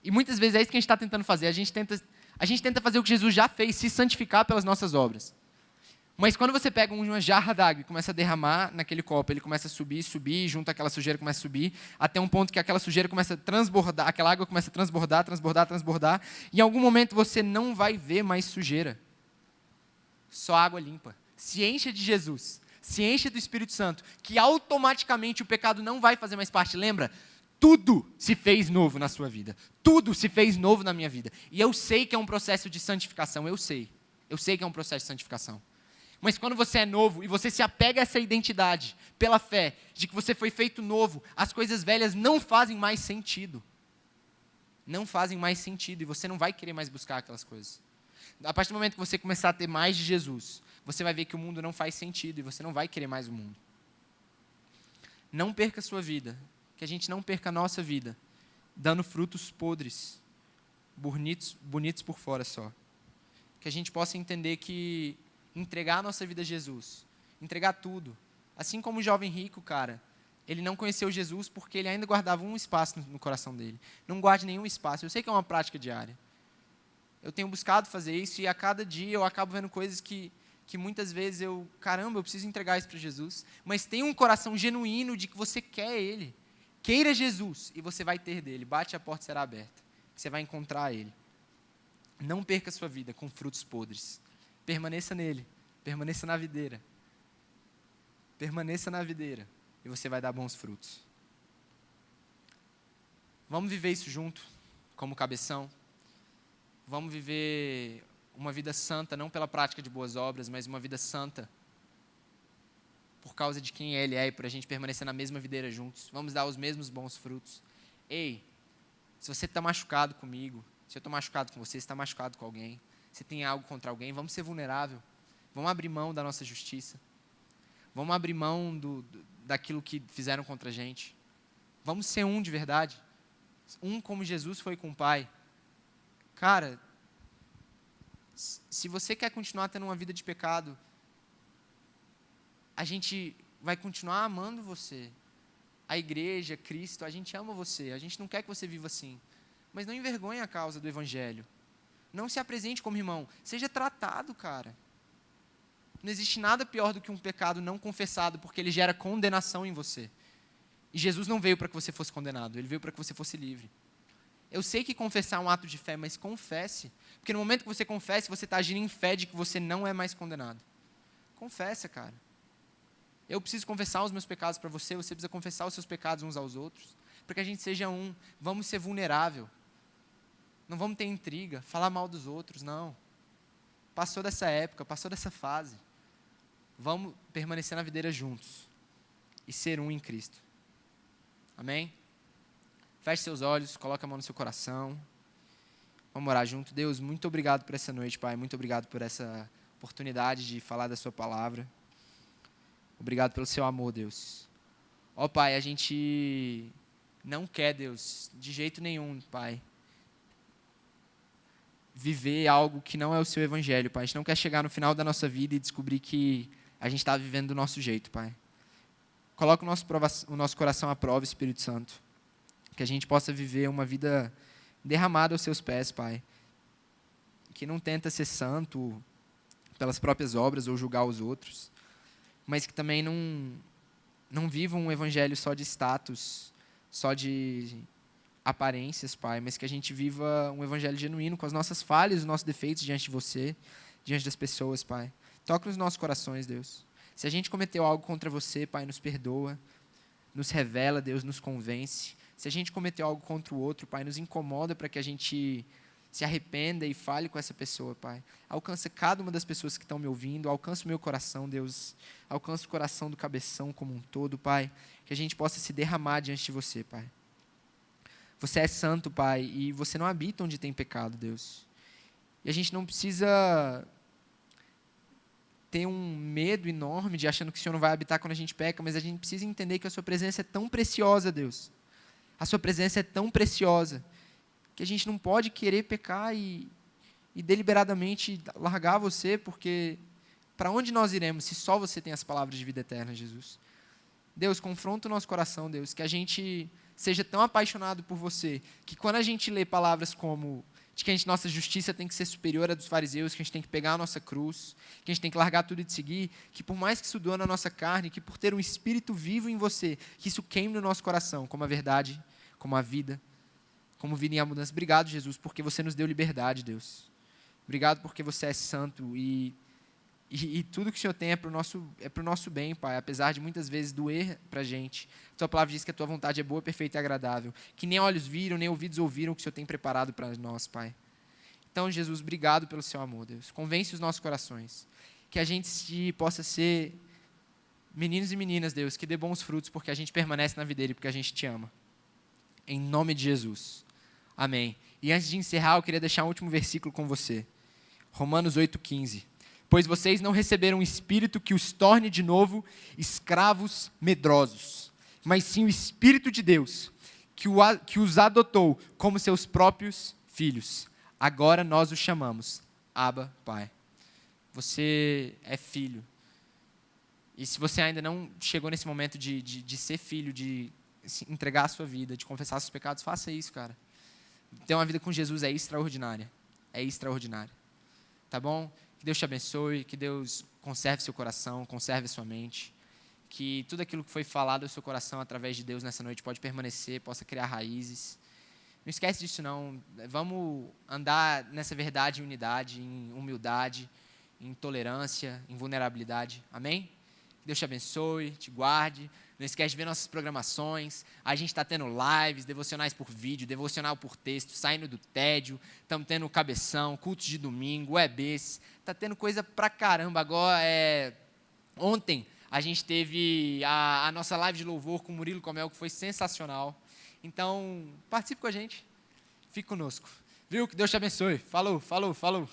E muitas vezes é isso que a gente está tentando fazer. A gente tenta fazer o que Jesus já fez, se santificar pelas nossas obras. Mas quando você pega uma jarra d'água e começa a derramar naquele copo, ele começa a subir, junto aquela sujeira começa a subir, até um ponto que aquela sujeira começa a transbordar, aquela água começa a transbordar, e em algum momento você não vai ver mais sujeira. Só água limpa. Se encha de Jesus, se encha do Espírito Santo, que automaticamente o pecado não vai fazer mais parte. Lembra? Tudo se fez novo na sua vida. Tudo se fez novo na minha vida. E eu sei que é um processo de santificação, eu sei. Eu sei que é um processo de santificação. Mas quando você é novo e você se apega a essa identidade, pela fé, de que você foi feito novo, as coisas velhas não fazem mais sentido. Não fazem mais sentido e você não vai querer mais buscar aquelas coisas. A partir do momento que você começar a ter mais de Jesus, você vai ver que o mundo não faz sentido e você não vai querer mais o mundo. Não perca a sua vida. Que a gente não perca a nossa vida, dando frutos podres, bonitos por fora só. Que a gente possa entender que entregar a nossa vida a Jesus, entregar tudo, assim como o jovem rico, cara, ele não conheceu Jesus porque ele ainda guardava um espaço no coração dele. Não guarde nenhum espaço. Eu sei que é uma prática diária. Eu tenho buscado fazer isso e a cada dia eu acabo vendo coisas que muitas vezes eu preciso entregar isso para Jesus. Mas tem um coração genuíno de que você quer Ele. Queira Jesus e você vai ter dele. Bate, a porta será aberta. Você vai encontrar ele. Não perca a sua vida com frutos podres. Permaneça nele. Permaneça na videira. Permaneça na videira e você vai dar bons frutos. Vamos viver isso junto, como cabeção. Vamos viver uma vida santa, não pela prática de boas obras, mas uma vida santa por causa de quem Ele é e por a gente permanecer na mesma videira juntos. Vamos dar os mesmos bons frutos. Ei, se você está machucado comigo, se eu estou machucado com você, se está machucado com alguém, se tem algo contra alguém, vamos ser vulnerável. Vamos abrir mão da nossa justiça. Vamos abrir mão daquilo que fizeram contra a gente. Vamos ser um de verdade. Um como Jesus foi com o Pai. Cara, se você quer continuar tendo uma vida de pecado, a gente vai continuar amando você. a igreja, Cristo, a gente ama você, a gente não quer que você viva assim. Mas não envergonhe a causa do evangelho. Não se apresente como irmão, seja tratado, cara. Não existe nada pior do que um pecado não confessado, porque ele gera condenação em você. E Jesus não veio para que você fosse condenado, ele veio para que você fosse livre. Eu sei que confessar é um ato de fé, mas confesse. Porque no momento que você confessa, você está agindo em fé de que você não é mais condenado. Confessa, cara. Eu preciso confessar os meus pecados para você, você precisa confessar os seus pecados uns aos outros, para que a gente seja um. Vamos ser vulnerável. Não vamos ter intriga, falar mal dos outros, não. Passou dessa época, passou dessa fase. Vamos permanecer na videira juntos e ser um em Cristo. Amém? Feche seus olhos, coloque a mão no seu coração. Vamos orar junto. Deus, muito obrigado por essa noite, Pai. Muito obrigado por essa oportunidade de falar da sua palavra. Obrigado pelo seu amor, Deus. Ó, Pai, a gente não quer, Deus, de jeito nenhum, Pai, viver algo que não é o seu evangelho, Pai. A gente não quer chegar no final da nossa vida e descobrir que a gente está vivendo do nosso jeito, Pai. Coloca o nosso coração à prova, Espírito Santo. Que a gente possa viver uma vida derramada aos seus pés, Pai. Que não tenta ser santo pelas próprias obras ou julgar os outros, mas que também não viva um evangelho só de status, só de aparências, Pai, mas que a gente viva um evangelho genuíno com as nossas falhas, os nossos defeitos diante de você, diante das pessoas, Pai. Toca nos nossos corações, Deus. Se a gente cometeu algo contra você, Pai, nos perdoa, nos revela, Deus, nos convence. Se a gente cometeu algo contra o outro, Pai, nos incomoda para que a gente se arrependa e fale com essa pessoa, Pai. Alcança cada uma das pessoas que estão me ouvindo, alcança o meu coração, Deus. Alcança o coração do cabeção como um todo, Pai. Que a gente possa se derramar diante de você, Pai. Você é santo, Pai, e você não habita onde tem pecado, Deus. E a gente não precisa ter um medo enorme de achando que o Senhor não vai habitar quando a gente peca, mas a gente precisa entender que a sua presença é tão preciosa, Deus. A sua presença é tão preciosa que a gente não pode querer pecar e deliberadamente largar você, porque para onde nós iremos se só você tem as palavras de vida eterna, Jesus? Deus, confronta o nosso coração, Deus, que a gente seja tão apaixonado por você, que quando a gente lê palavras como de que nossa justiça tem que ser superior à dos fariseus, que a gente tem que pegar a nossa cruz, que a gente tem que largar tudo e te seguir, que por mais que isso doa na nossa carne, que por ter um espírito vivo em você, que isso queime no nosso coração, como a verdade, como a vida, como vida em abundância. Obrigado, Jesus, porque você nos deu liberdade, Deus. Obrigado porque você é santo e tudo que o Senhor tem é para o nosso bem, Pai, apesar de muitas vezes doer para a gente. A tua palavra diz que a tua vontade é boa, perfeita e agradável, que nem olhos viram, nem ouvidos ouviram o que o Senhor tem preparado para nós, Pai. Então, Jesus, obrigado pelo seu amor, Deus. Convence os nossos corações, que a gente possa ser meninos e meninas, Deus, que dê bons frutos, porque a gente permanece na videira e porque a gente te ama. Em nome de Jesus. Amém. E antes de encerrar, eu queria deixar um último versículo com você. Romanos 8,15. Pois vocês não receberam um espírito que os torne de novo escravos medrosos, mas sim o Espírito de Deus, que os adotou como seus próprios filhos. Agora nós os chamamos Abba, Pai. Você é filho. E se você ainda não chegou nesse momento de ser filho, de entregar a sua vida, de confessar seus pecados, faça isso, cara. Ter uma vida com Jesus é extraordinária. É extraordinária. Tá bom? Que Deus te abençoe, que Deus conserve seu coração, conserve sua mente, que tudo aquilo que foi falado no seu coração através de Deus nessa noite pode permanecer, possa criar raízes. Não esquece disso não, vamos andar nessa verdade em unidade, em humildade, em tolerância, em vulnerabilidade, amém? Que Deus te abençoe, te guarde. Não esquece de ver nossas programações. A gente está tendo lives, devocionais por vídeo, devocional por texto, saindo do tédio. Estamos tendo cabeção, cultos de domingo, EBs. Está tendo coisa pra caramba. Agora, ontem, a gente teve a nossa live de louvor com o Murilo Comel, que foi sensacional. Então, participe com a gente. Fique conosco. Viu? Que Deus te abençoe. Falou, falou, falou.